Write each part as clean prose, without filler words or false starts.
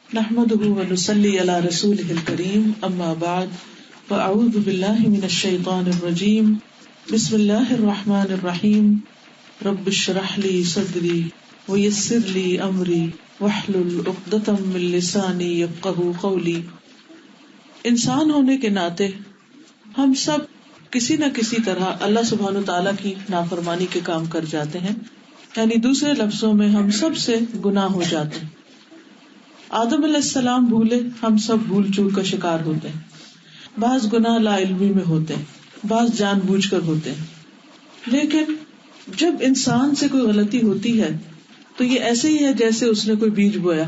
نحمده ونصلي على رسوله الكريم اما بعد فاعوذ بالله من الشيطان الرجيم بسم الله الرحمن الرحيم رب اشرح لي صدري ويسر لي امري واحلل عقدة من لساني يفقهوا قولي. انسان ہونے کے ناطے ہم سب کسی نہ کسی طرح اللہ سبحانہ تعالیٰ کی نافرمانی کے کام کر جاتے ہیں، یعنی دوسرے لفظوں میں ہم سب سے گناہ ہو جاتے ہیں. آدم علیہ السلام بھولے، ہم سب بھول چوک کا شکار ہوتے ہیں. بعض گناہ لا علمی میں ہوتے ہیں، بعض جان بوجھ کر ہوتے ہیں. لیکن جب انسان سے کوئی غلطی ہوتی ہے تو یہ ایسے ہی ہے جیسے اس نے کوئی بیج بویا،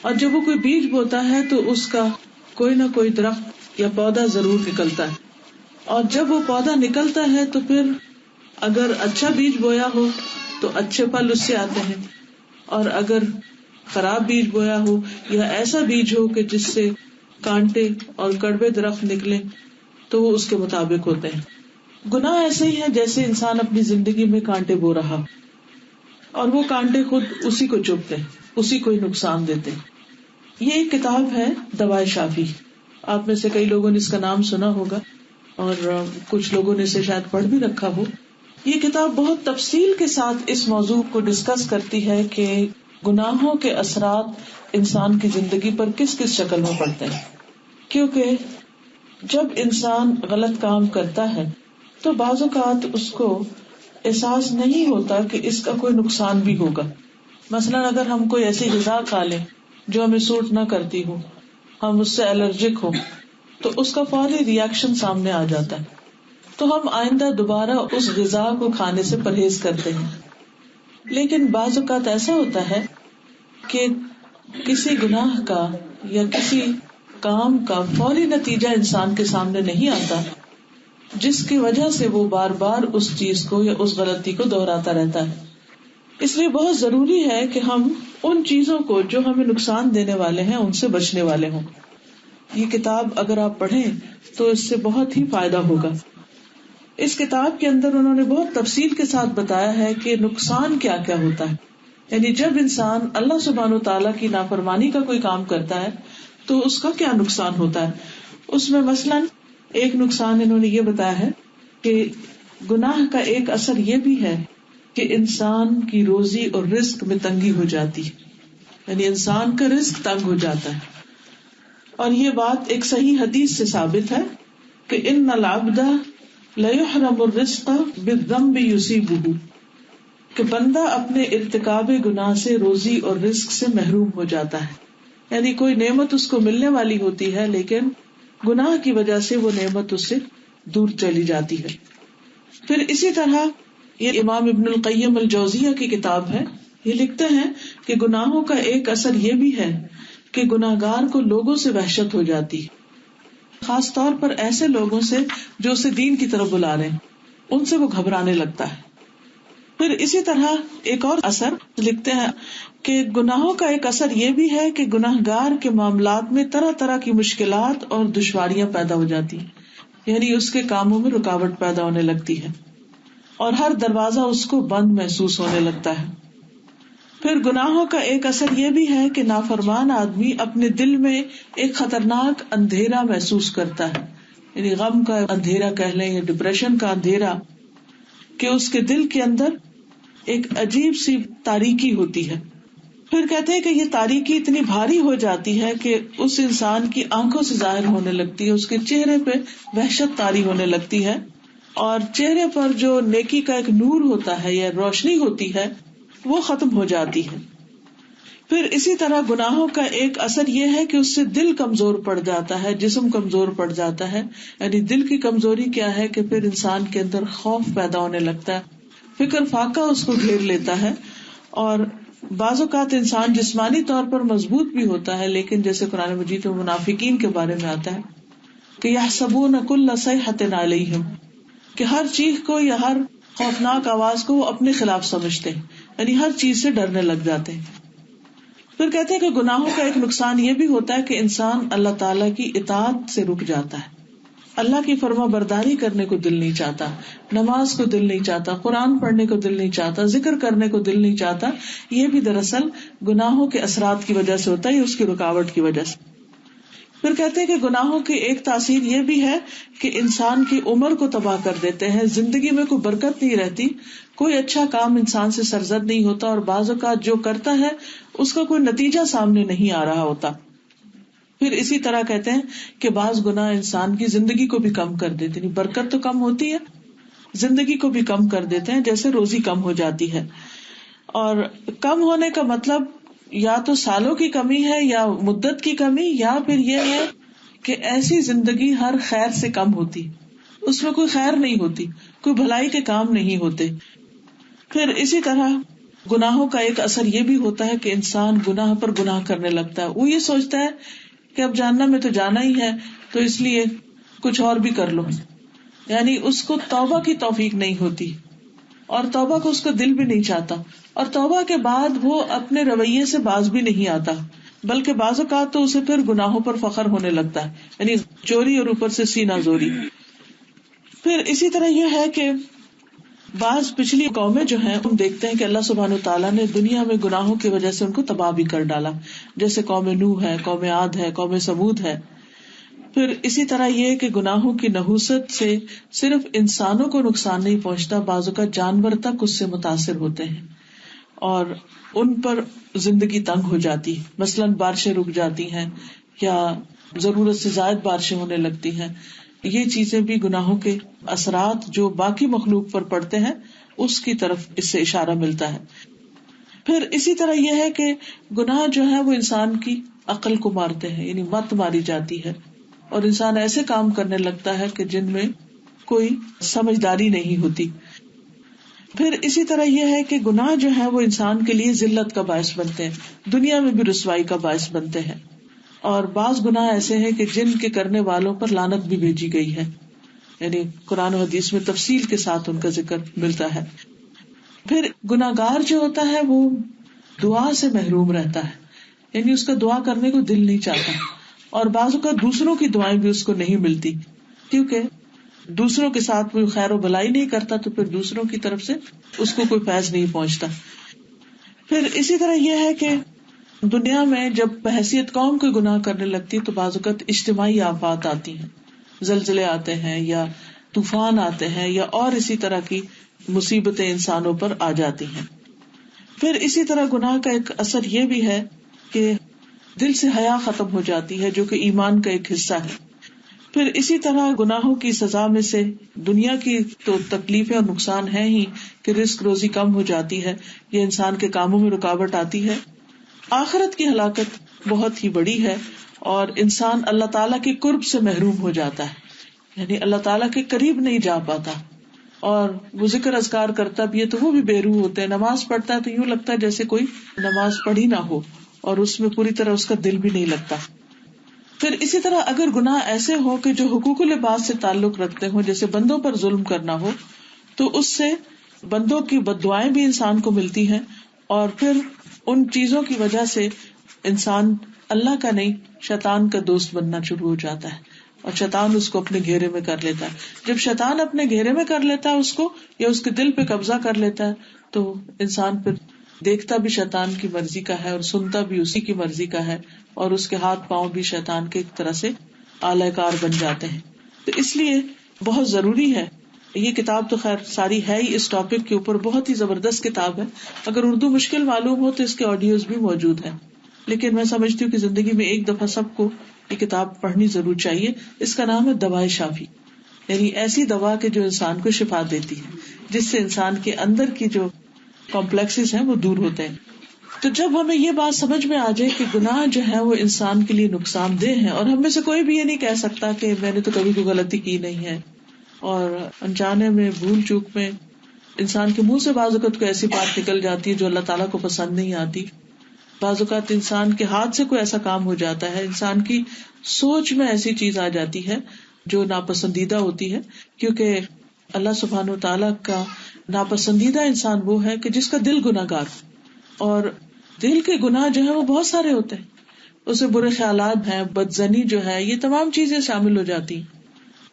اور جب وہ کوئی بیج بوتا ہے تو اس کا کوئی نہ کوئی درخت یا پودا ضرور نکلتا ہے. اور جب وہ پودا نکلتا ہے تو پھر اگر اچھا بیج بویا ہو تو اچھے پھل اس سے آتے ہیں، اور اگر خراب بیج بویا ہو یا ایسا بیج ہو کہ جس سے کانٹے اور کڑوے درخت نکلے تو وہ اس کے مطابق ہوتے ہیں. گناہ ایسے ہی ہے جیسے انسان اپنی زندگی میں کانٹے بو رہا اور وہ کانٹے خود اسی کو چبھتے ہیں، اسی کو نقصان دیتے ہیں. یہ ایک کتاب ہے دوائے شافی. آپ میں سے کئی لوگوں نے اس کا نام سنا ہوگا اور کچھ لوگوں نے اسے شاید پڑھ بھی رکھا ہو. یہ کتاب بہت تفصیل کے ساتھ اس موضوع کو ڈسکس کرتی ہے کہ گناہوں کے اثرات انسان کی زندگی پر کس کس شکل میں پڑتے ہیں. کیونکہ جب انسان غلط کام کرتا ہے تو بعض اوقات اس کو احساس نہیں ہوتا کہ اس کا کوئی نقصان بھی ہوگا. مثلاً اگر ہم کوئی ایسی غذا کھا لیں جو ہمیں سوٹ نہ کرتی ہو، ہم اس سے الرجک ہو، تو اس کا فوری ری ایکشن سامنے آ جاتا ہے، تو ہم آئندہ دوبارہ اس غذا کو کھانے سے پرہیز کرتے ہیں. لیکن بعض اوقات ایسا ہوتا ہے کہ کسی گناہ کا یا کسی کام کا فوری نتیجہ انسان کے سامنے نہیں آتا، جس کی وجہ سے وہ بار بار اس چیز کو یا اس غلطی کو دہراتا رہتا ہے. اس لیے بہت ضروری ہے کہ ہم ان چیزوں کو جو ہمیں نقصان دینے والے ہیں ان سے بچنے والے ہوں. یہ کتاب اگر آپ پڑھیں تو اس سے بہت ہی فائدہ ہوگا. اس کتاب کے اندر انہوں نے بہت تفصیل کے ساتھ بتایا ہے کہ نقصان کیا کیا ہوتا ہے. یعنی جب انسان اللہ سبحانہ تعالیٰ کی نافرمانی کا کوئی کام کرتا ہے تو اس کا کیا نقصان ہوتا ہے. اس میں مثلاً ایک نقصان انہوں نے یہ بتایا ہے کہ گناہ کا ایک اثر یہ بھی ہے کہ انسان کی روزی اور رزق میں تنگی ہو جاتی ہے، یعنی انسان کا رزق تنگ ہو جاتا ہے. اور یہ بات ایک صحیح حدیث سے ثابت ہے کہ ان العبد لَيُحْرَمُ الرِّزْقَ بِالذَّنبِ يُصِيبُهُ، کہ بندہ اپنے ارتکاب گناہ سے روزی اور رزق سے محروم ہو جاتا ہے. یعنی کوئی نعمت اس کو ملنے والی ہوتی ہے لیکن گناہ کی وجہ سے وہ نعمت اس سے دور چلی جاتی ہے. پھر اسی طرح یہ امام ابن القیم الجوزیہ کی کتاب ہے. یہ لکھتے ہیں کہ گناہوں کا ایک اثر یہ بھی ہے کہ گناہگار کو لوگوں سے وحشت ہو جاتی ہے، خاص طور پر ایسے لوگوں سے جو اسے دین کی طرف بلا رہے ہیں، ان سے وہ گھبرانے لگتا ہے. پھر اسی طرح ایک اور اثر لکھتے ہیں کہ گناہوں کا ایک اثر یہ بھی ہے کہ گناہگار کے معاملات میں طرح طرح کی مشکلات اور دشواریاں پیدا ہو جاتی ہیں. یعنی اس کے کاموں میں رکاوٹ پیدا ہونے لگتی ہے اور ہر دروازہ اس کو بند محسوس ہونے لگتا ہے. پھر گناہوں کا ایک اثر یہ بھی ہے کہ نافرمان آدمی اپنے دل میں ایک خطرناک اندھیرا محسوس کرتا ہے، یعنی غم کا اندھیرا کہہ لیں یا ڈپریشن کا اندھیرا، کہ اس کے دل کے اندر ایک عجیب سی تاریکی ہوتی ہے. پھر کہتے ہیں کہ یہ تاریکی اتنی بھاری ہو جاتی ہے کہ اس انسان کی آنکھوں سے ظاہر ہونے لگتی ہے، اس کے چہرے پہ وحشت طاری ہونے لگتی ہے، اور چہرے پر جو نیکی کا ایک نور ہوتا ہے یا روشنی ہوتی ہے وہ ختم ہو جاتی ہے. پھر اسی طرح گناہوں کا ایک اثر یہ ہے کہ اس سے دل کمزور پڑ جاتا ہے، جسم کمزور پڑ جاتا ہے. یعنی دل کی کمزوری کیا ہے کہ پھر انسان کے اندر خوف پیدا ہونے لگتا ہے، فکر فاقہ اس کو گھیر لیتا ہے. اور بعض اوقات انسان جسمانی طور پر مضبوط بھی ہوتا ہے، لیکن جیسے قرآن مجید میں منافقین کے بارے میں آتا ہے کہ یحسبون کل صیحۃ علیہم، کہ ہر چیخ کو یا ہر خوفناک آواز کو وہ اپنے خلاف سمجھتے ہیں، یعنی ہر چیز سے ڈرنے لگ جاتے ہیں. پھر کہتے ہیں کہ گناہوں کا ایک نقصان یہ بھی ہوتا ہے کہ انسان اللہ تعالیٰ کی اطاعت سے رک جاتا ہے. اللہ کی فرما برداری کرنے کو دل نہیں چاہتا، نماز کو دل نہیں چاہتا، قرآن پڑھنے کو دل نہیں چاہتا، ذکر کرنے کو دل نہیں چاہتا، یہ بھی دراصل گناہوں کے اثرات کی وجہ سے ہوتا ہے، اس کی رکاوٹ کی وجہ سے. پھر کہتے ہیں کہ گناہوں کی ایک تاثیر یہ بھی ہے کہ انسان کی عمر کو تباہ کر دیتے ہیں، زندگی میں کوئی برکت نہیں رہتی، کوئی اچھا کام انسان سے سرزد نہیں ہوتا، اور بعض اوقات جو کرتا ہے اس کا کوئی نتیجہ سامنے نہیں آ رہا ہوتا. پھر اسی طرح کہتے ہیں کہ بعض گناہ انسان کی زندگی کو بھی کم کر دیتے ہیں، برکت تو کم ہوتی ہے، زندگی کو بھی کم کر دیتے ہیں، جیسے روزی کم ہو جاتی ہے. اور کم ہونے کا مطلب یا تو سالوں کی کمی ہے، یا مدت کی کمی، یا پھر یہ ہے کہ ایسی زندگی ہر خیر سے کم ہوتی، اس میں کوئی خیر نہیں ہوتی، کوئی بھلائی کے کام نہیں ہوتے. پھر اسی طرح گناہوں کا ایک اثر یہ بھی ہوتا ہے کہ انسان گناہ پر گناہ کرنے لگتا ہے. وہ یہ سوچتا ہے کہ اب جاننا میں تو جانا ہی ہے، تو اس لیے کچھ اور بھی کر لو. یعنی اس کو توبہ کی توفیق نہیں ہوتی، اور توبہ کو اس کا دل بھی نہیں چاہتا، اور توبہ کے بعد وہ اپنے رویے سے باز بھی نہیں آتا، بلکہ بعض اوقات تو اسے پھر گناہوں پر فخر ہونے لگتا ہے، یعنی چوری اور اوپر سے سینہ زوری. پھر اسی طرح یہ ہے کہ بعض پچھلی قومیں جو ہیں ہم دیکھتے ہیں کہ اللہ سبحانہ تعالیٰ نے دنیا میں گناہوں کی وجہ سے ان کو تباہ بھی کر ڈالا، جیسے قوم نوح ہے، قوم عاد ہے، قوم سمود ہے. پھر اسی طرح یہ کہ گناہوں کی نحوست سے صرف انسانوں کو نقصان نہیں پہنچتا، بعض اوقات جانور تک اس سے متاثر ہوتے ہیں اور ان پر زندگی تنگ ہو جاتی. مثلاً بارشیں رک جاتی ہیں یا ضرورت سے زائد بارشیں ہونے لگتی ہیں. یہ چیزیں بھی گناہوں کے اثرات جو باقی مخلوق پر پڑتے ہیں اس کی طرف اس سے اشارہ ملتا ہے. پھر اسی طرح یہ ہے کہ گناہ جو ہے وہ انسان کی عقل کو مارتے ہیں، یعنی مت ماری جاتی ہے، اور انسان ایسے کام کرنے لگتا ہے کہ جن میں کوئی سمجھداری نہیں ہوتی. پھر اسی طرح یہ ہے کہ گناہ جو ہے وہ انسان کے لیے ذلت کا باعث بنتے ہیں، دنیا میں بھی رسوائی کا باعث بنتے ہیں. اور بعض گناہ ایسے ہیں کہ جن کے کرنے والوں پر لعنت بھی بھیجی گئی ہے، یعنی قرآن و حدیث میں تفصیل کے ساتھ ان کا ذکر ملتا ہے. پھر گناہگار جو ہوتا ہے وہ دعا سے محروم رہتا ہے، یعنی اس کا دعا کرنے کو دل نہیں چاہتا، اور بعض اوقات دوسروں کی دعائیں بھی اس کو نہیں ملتی، کیونکہ دوسروں کے ساتھ کوئی خیر و بھلائی نہیں کرتا تو پھر دوسروں کی طرف سے اس کو کوئی فیض نہیں پہنچتا. پھر اسی طرح یہ ہے کہ دنیا میں جب بحیثیت قوم کوئی گناہ کرنے لگتی تو بعض اوقات اجتماعی آفات آتی ہیں، زلزلے آتے ہیں یا طوفان آتے ہیں یا اور اسی طرح کی مصیبتیں انسانوں پر آ جاتی ہیں. پھر اسی طرح گناہ کا ایک اثر یہ بھی ہے کہ دل سے حیا ختم ہو جاتی ہے، جو کہ ایمان کا ایک حصہ ہے. پھر اسی طرح گناہوں کی سزا میں سے دنیا کی تو تکلیفیں اور نقصان ہے ہی کہ رزق روزی کم ہو جاتی ہے، یہ انسان کے کاموں میں رکاوٹ آتی ہے. آخرت کی ہلاکت بہت ہی بڑی ہے، اور انسان اللہ تعالیٰ کے قرب سے محروم ہو جاتا ہے، یعنی اللہ تعالیٰ کے قریب نہیں جا پاتا. اور وہ ذکر اذکار کرتا بھی ہے تو وہ بھی بے روح ہوتے ہیں، نماز پڑھتا ہے تو یوں لگتا ہے جیسے کوئی نماز پڑھی نہ ہو، اور اس میں پوری طرح اس کا دل بھی نہیں لگتا. پھر اسی طرح اگر گناہ ایسے ہو کہ جو حقوق العباد سے تعلق رکھتے ہوں، جیسے بندوں پر ظلم کرنا ہو، تو اس سے بندوں کی بددعائیں بھی انسان کو ملتی ہیں، اور پھر ان چیزوں کی وجہ سے انسان اللہ کا نہیں شیطان کا دوست بننا شروع ہو جاتا ہے، اور شیطان اس کو اپنے گھیرے میں کر لیتا ہے. جب شیطان اپنے گھیرے میں کر لیتا ہے اس کو، یا اس کے دل پہ قبضہ کر لیتا ہے، تو انسان پھر دیکھتا بھی شیطان کی مرضی کا ہے اور سنتا بھی اسی کی مرضی کا ہے، اور اس کے ہاتھ پاؤں بھی شیطان کے ایک طرح سے آلہ کار بن جاتے ہیں. تو اس لیے بہت ضروری ہے، یہ کتاب تو خیر ساری ہے ہی اس ٹاپک کے اوپر، بہت ہی زبردست کتاب ہے. اگر اردو مشکل معلوم ہو تو اس کے آڈیوز بھی موجود ہیں، لیکن میں سمجھتی ہوں کہ زندگی میں ایک دفعہ سب کو یہ کتاب پڑھنی ضرور چاہیے. اس کا نام ہے دوائے شافی، یعنی ایسی دوا کہ جو انسان کو شفا دیتی ہے، جس سے انسان کے اندر کی جو کمپلیکسز ہیں وہ دور ہوتے ہیں. تو جب ہمیں یہ بات سمجھ میں آ جائے کہ گناہ جو ہے وہ انسان کے لیے نقصان دہ ہے، اور ہم میں سے کوئی بھی یہ نہیں کہہ سکتا کہ میں نے تو کبھی کوئی غلطی کی نہیں ہے، اور انجانے میں بھول چوک میں انسان کے منہ سے بعض اوقات کوئی ایسی بات نکل جاتی ہے جو اللہ تعالیٰ کو پسند نہیں آتی، بعض اوقات انسان کے ہاتھ سے کوئی ایسا کام ہو جاتا ہے، انسان کی سوچ میں ایسی چیز آ جاتی ہے جو ناپسندیدہ ہوتی ہے، کیونکہ اللہ سبحانہ و تعالیٰ کا ناپسندیدہ انسان وہ ہے کہ جس کا دل گناہگار، اور دل کے گناہ جو ہے وہ بہت سارے ہوتے ہیں، اسے برے خیالات ہیں، بدزنی جو ہے، یہ تمام چیزیں شامل ہو جاتی ہیں.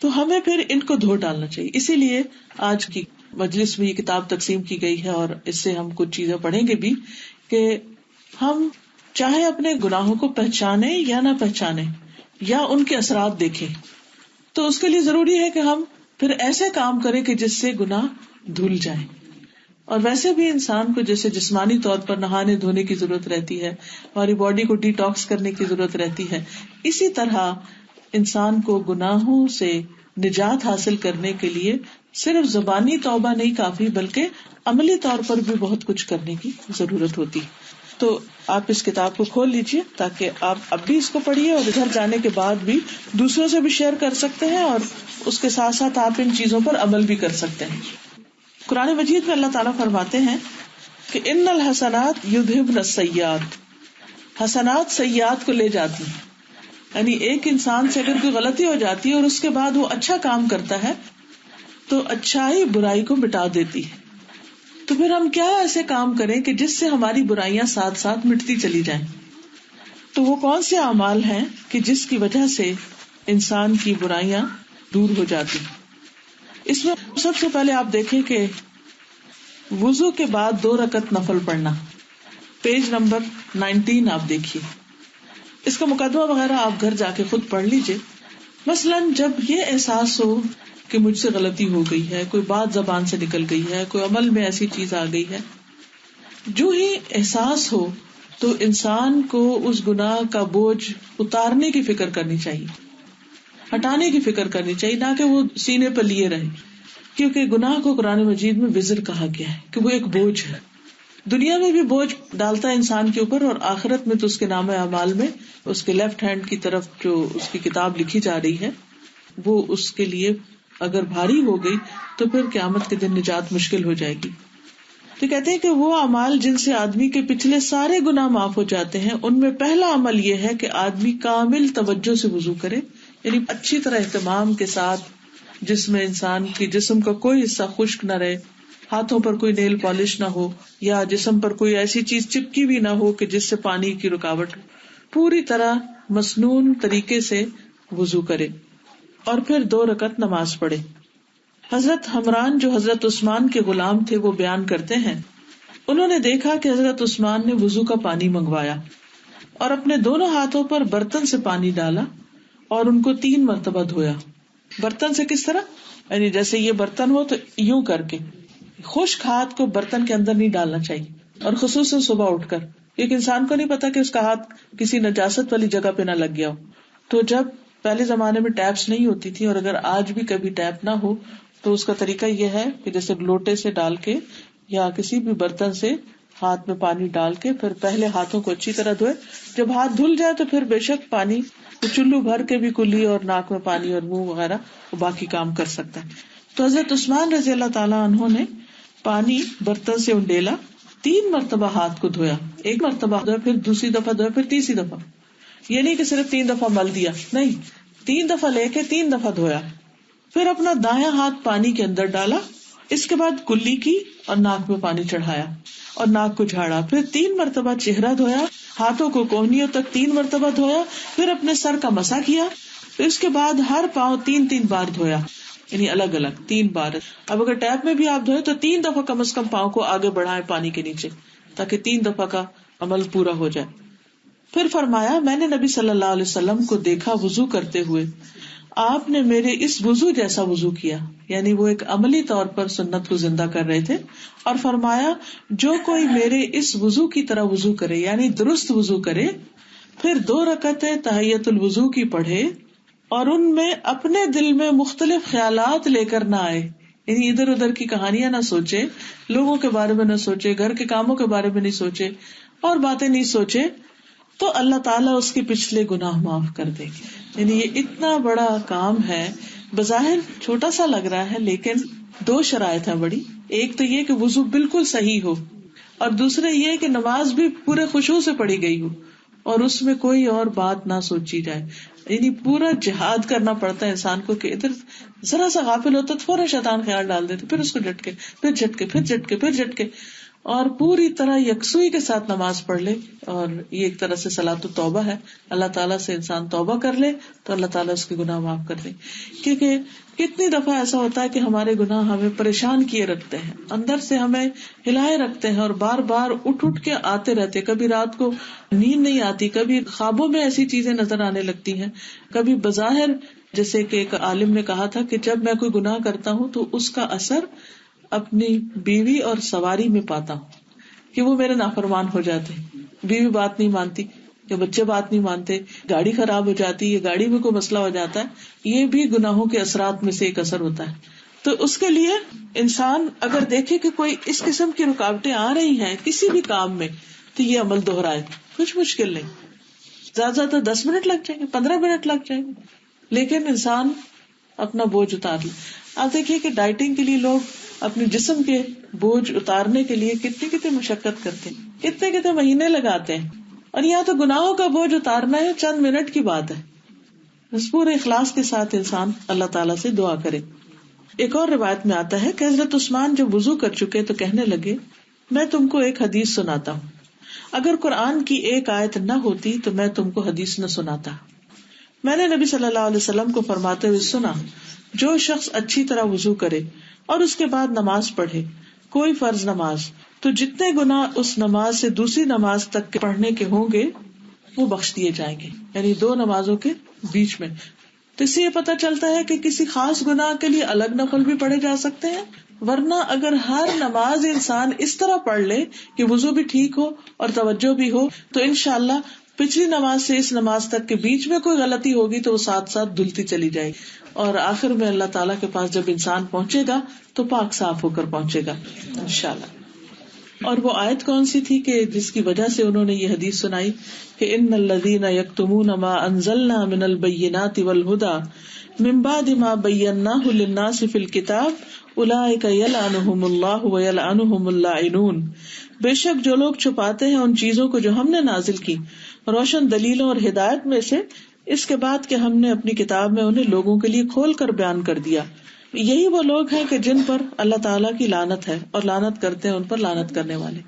تو ہمیں پھر ان کو دھو ڈالنا چاہیے. اسی لیے آج کی مجلس میں یہ کتاب تقسیم کی گئی ہے اور اس سے ہم کچھ چیزیں پڑھیں گے بھی کہ ہم چاہے اپنے گناہوں کو پہچانے یا نہ پہچانے یا ان کے اثرات دیکھیں، تو اس کے لیے ضروری ہے کہ ہم پھر ایسے کام کریں کہ جس سے گناہ دھل جائیں. اور ویسے بھی انسان کو جیسے جسمانی طور پر نہانے دھونے کی ضرورت رہتی ہے، ہماری باڈی کو ڈی ٹاکس کرنے کی ضرورت رہتی ہے، اسی طرح انسان کو گناہوں سے نجات حاصل کرنے کے لیے صرف زبانی توبہ نہیں کافی، بلکہ عملی طور پر بھی بہت کچھ کرنے کی ضرورت ہوتی. تو آپ اس کتاب کو کھول لیجئے تاکہ آپ اب بھی اس کو پڑھیے اور ادھر جانے کے بعد بھی دوسروں سے بھی شیئر کر سکتے ہیں اور اس کے ساتھ ساتھ آپ ان چیزوں پر عمل بھی کر سکتے ہیں. قرآن مجید میں اللہ تعالیٰ فرماتے ہیں کہ ان الحسنات یذہبن السیئات، حسنات سیئات کو لے جاتی ہیں. یعنی ایک انسان سے اگر کوئی غلطی ہو جاتی ہے اور اس کے بعد وہ اچھا کام کرتا ہے تو اچھائی برائی کو مٹا دیتی ہے. تو پھر ہم کیا ایسے کام کریں کہ جس سے ہماری برائیاں ساتھ ساتھ مٹتی چلی جائیں. تو وہ کون سے اعمال ہیں کہ جس کی وجہ سے انسان کی برائیاں دور ہو جاتی. اس میں سب سے پہلے آپ دیکھیں کہ وضو کے بعد 2 رکعت نفل پڑھنا. پیج نمبر 19 آپ دیکھیے. اس کا مقدمہ وغیرہ آپ گھر جا کے خود پڑھ لیجئے. مثلاً جب یہ احساس ہو کہ مجھ سے غلطی ہو گئی ہے، کوئی بات زبان سے نکل گئی ہے، کوئی عمل میں ایسی چیز آ گئی ہے، جو ہی احساس ہو تو انسان کو اس گناہ کا بوجھ اتارنے کی فکر کرنی چاہیے، ہٹانے کی فکر کرنی چاہیے، نہ کہ وہ سینے پر لیے رہے. کیونکہ گناہ کو قرآن مجید میں وزر کہا گیا ہے کہ وہ ایک بوجھ ہے. دنیا میں بھی بوجھ ڈالتا ہے انسان کے اوپر، اور آخرت میں تو اس کے نام اعمال میں اس کے لیفٹ ہینڈ کی طرف جو اس کی کتاب لکھی جا رہی ہے وہ اس کے لیے اگر بھاری ہو گئی تو پھر قیامت کے دن نجات مشکل ہو جائے گی. تو کہتے ہیں کہ وہ اعمال جن سے آدمی کے پچھلے سارے گناہ معاف ہو جاتے ہیں، ان میں پہلا عمل یہ ہے کہ آدمی کامل توجہ سے وضو کرے، یعنی اچھی طرح اہتمام کے ساتھ، جس میں انسان کی جسم کا کوئی حصہ خشک نہ رہے، ہاتھوں پر کوئی نیل پالش نہ ہو یا جسم پر کوئی ایسی چیز چپکی بھی نہ ہو کہ جس سے پانی کی رکاوٹ ہو. پوری طرح مسنون طریقے سے وضو کرے اور پھر 2 رکعت نماز پڑھے. حضرت حمران جو حضرت عثمان کے غلام تھے وہ بیان کرتے ہیں، انہوں نے دیکھا کہ حضرت عثمان نے وضو کا پانی منگوایا اور اپنے دونوں ہاتھوں پر برتن سے پانی ڈالا اور ان کو 3 مرتبہ دھویا. برتن سے کس طرح؟ یعنی جیسے یہ برتن ہو تو یوں کر کے، خشک ہاتھ کو برتن کے اندر نہیں ڈالنا چاہیے، اور خصوصاً صبح اٹھ کر، ایک انسان کو نہیں پتا کہ اس کا ہاتھ کسی نجاست والی جگہ پہ نہ لگ گیا ہو. تو جب پہلے زمانے میں ٹیپس نہیں ہوتی تھی، اور اگر آج بھی کبھی ٹیپ نہ ہو تو اس کا طریقہ یہ ہے کہ جیسے لوٹے سے ڈال کے یا کسی بھی برتن سے ہاتھ میں پانی ڈال کے پھر پہلے ہاتھوں کو اچھی طرح دھوئے. جب ہاتھ دھل جائے تو پھر بے شک پانی چلو بھر کے بھی کلی اور ناک میں پانی اور منہ وغیرہ باقی کام کر سکتا ہے. تو حضرت عثمان رضی اللہ تعالیٰ عنہ نے پانی برتن سے انڈیلا، 3 مرتبہ ہاتھ کو دھویا، 1 مرتبہ دھویا، پھر دوسری دفعہ دھویا، پھر تیسری دفعہ. یہ نہیں کہ صرف 3 دفعہ مل دیا، نہیں، 3 دفعہ لے کے 3 دفعہ دھویا. پھر اپنا دایاں ہاتھ پانی کے اندر ڈالا، اس کے بعد کلی کی اور ناک میں پانی چڑھایا اور ناک کو جھاڑا. پھر 3 مرتبہ چہرہ دھویا، ہاتھوں کو کوہنیوں تک 3 مرتبہ دھویا، پھر اپنے سر کا مسح کیا. پھر اس کے بعد ہر پاؤں 3 بار دھویا، یعنی الگ الگ 3 بار. اب اگر ٹیپ میں بھی آپ دھوئے تو 3 دفعہ کم از کم پاؤں کو آگے بڑھائیں پانی کے نیچے، تاکہ 3 دفعہ کا عمل پورا ہو جائے. پھر فرمایا، میں نے نبی صلی اللہ علیہ وسلم کو دیکھا وضو کرتے ہوئے، آپ نے میرے اس وضو جیسا وضو کیا، یعنی وہ ایک عملی طور پر سنت کو زندہ کر رہے تھے. اور فرمایا، جو کوئی میرے اس وضو کی طرح وضو کرے، یعنی درست وضو کرے، پھر 2 رکعتیں تحیۃ الوضو کی پڑھے اور ان میں اپنے دل میں مختلف خیالات لے کر نہ آئے، یعنی ادھر ادھر کی کہانیاں نہ سوچے، لوگوں کے بارے میں نہ سوچے، گھر کے کاموں کے بارے میں نہیں سوچے اور باتیں نہیں سوچے، تو اللہ تعالیٰ اس کے پچھلے گناہ معاف کر دے گی. یعنی یہ اتنا بڑا کام ہے، بظاہر چھوٹا سا لگ رہا ہے، لیکن 2 شرائط ہیں بڑی. ایک تو یہ کہ وضو بالکل صحیح ہو، اور دوسرے یہ کہ نماز بھی پورے خشوع سے پڑھی گئی ہو اور اس میں کوئی اور بات نہ سوچی جائے. یعنی پورا جہاد کرنا پڑتا ہے انسان کو کہ ادھر ذرا سا غافل ہوتا تو فوراً شیطان خیال ڈال دیتے، پھر اس کو جھٹکے، پھر جھٹکے، پھر جھٹکے، پھر جھٹکے. اور پوری طرح یکسوئی کے ساتھ نماز پڑھ لے. اور یہ ایک طرح سے صلاۃ التوبہ ہے. اللہ تعالیٰ سے انسان توبہ کر لے تو اللہ تعالیٰ اس کے گناہ معاف کر دے. کیونکہ کتنی دفعہ ایسا ہوتا ہے کہ ہمارے گناہ ہمیں پریشان کیے رکھتے ہیں, اندر سے ہمیں ہلائے رکھتے ہیں اور بار بار اٹھ کے آتے رہتے. کبھی رات کو نیند نہیں آتی, کبھی خوابوں میں ایسی چیزیں نظر آنے لگتی ہیں, کبھی بظاہر, جیسے کہ ایک عالم نے کہا تھا کہ جب میں کوئی گناہ کرتا ہوں تو اس کا اثر اپنی بیوی اور سواری میں پاتا ہوں کہ وہ میرے نافرمان ہو جاتے ہیں. بیوی بات نہیں مانتی یا بچے بات نہیں مانتے, گاڑی خراب ہو جاتی ہے, گاڑی میں کوئی مسئلہ ہو جاتا ہے. یہ بھی گناہوں کے اثرات میں سے ایک اثر ہوتا ہے. تو اس کے لیے انسان اگر دیکھے کہ کوئی اس قسم کی رکاوٹیں آ رہی ہیں کسی بھی کام میں تو یہ عمل دہرائے. کچھ مشکل نہیں, زیادہ زیادہ 10 منٹ لگ جائیں گے, 15 منٹ لگ جائیں گے, لیکن انسان اپنا بوجھ اتار لے. آپ دیکھیے کہ ڈائٹنگ کے لیے لوگ اپنے جسم کے بوجھ اتارنے کے لیے کتنی مشقت کرتے ہیں, کتنے مہینے لگاتے ہیں. اور یہاں تو گناہوں کا بوجھ اتارنا ہے, چند منٹ کی بات ہے. بس پورے اخلاص کے ساتھ انسان اللہ تعالیٰ سے دعا کرے. ایک اور روایت میں آتا ہے کہ حضرت عثمان جب وضو کر چکے تو کہنے لگے, میں تم کو ایک حدیث سناتا ہوں. اگر قرآن کی ایک آیت نہ ہوتی تو میں تم کو حدیث نہ سناتا. میں نے نبی صلی اللہ علیہ وسلم کو فرماتے ہوئے سنا, جو شخص اچھی طرح وضو کرے اور اس کے بعد نماز پڑھے, کوئی فرض نماز, تو جتنے گناہ اس نماز سے دوسری نماز تک پڑھنے کے ہوں گے وہ بخش دیے جائیں گے, یعنی 2 نمازوں کے بیچ میں. تو اس سے یہ پتہ چلتا ہے کہ کسی خاص گناہ کے لیے الگ نفل بھی پڑھے جا سکتے ہیں, ورنہ اگر ہر نماز انسان اس طرح پڑھ لے کہ وضو بھی ٹھیک ہو اور توجہ بھی ہو تو انشاءاللہ پچھلی نماز سے اس نماز تک کے بیچ میں کوئی غلطی ہوگی تو وہ ساتھ ساتھ دھلتی چلی جائے گی, اور آخر میں اللہ تعالیٰ کے پاس جب انسان پہنچے گا تو پاک صاف ہو کر پہنچے گا انشاءاللہ. اور وہ آیت کون سی تھی کہ جس کی وجہ سے انہوں نے یہ حدیث سنائی کہ ان الذین یکتمون ما انزلنا من البینات والہدی من بعد ما بیناہ للناس فی الکتاب اولئک یلعنہم اللہ ویلعنہم اللاعنون. بے شک جو لوگ چھپاتے ہیں ان چیزوں کو جو ہم نے نازل کی روشن دلیلوں اور ہدایت میں سے, اس کے بعد کہ ہم نے اپنی کتاب میں انہیں لوگوں کے لیے کھول کر بیان کر دیا, یہی وہ لوگ ہیں کہ جن پر اللہ تعالیٰ کی لعنت ہے اور لعنت کرتے ہیں ان پر لعنت کرنے والے.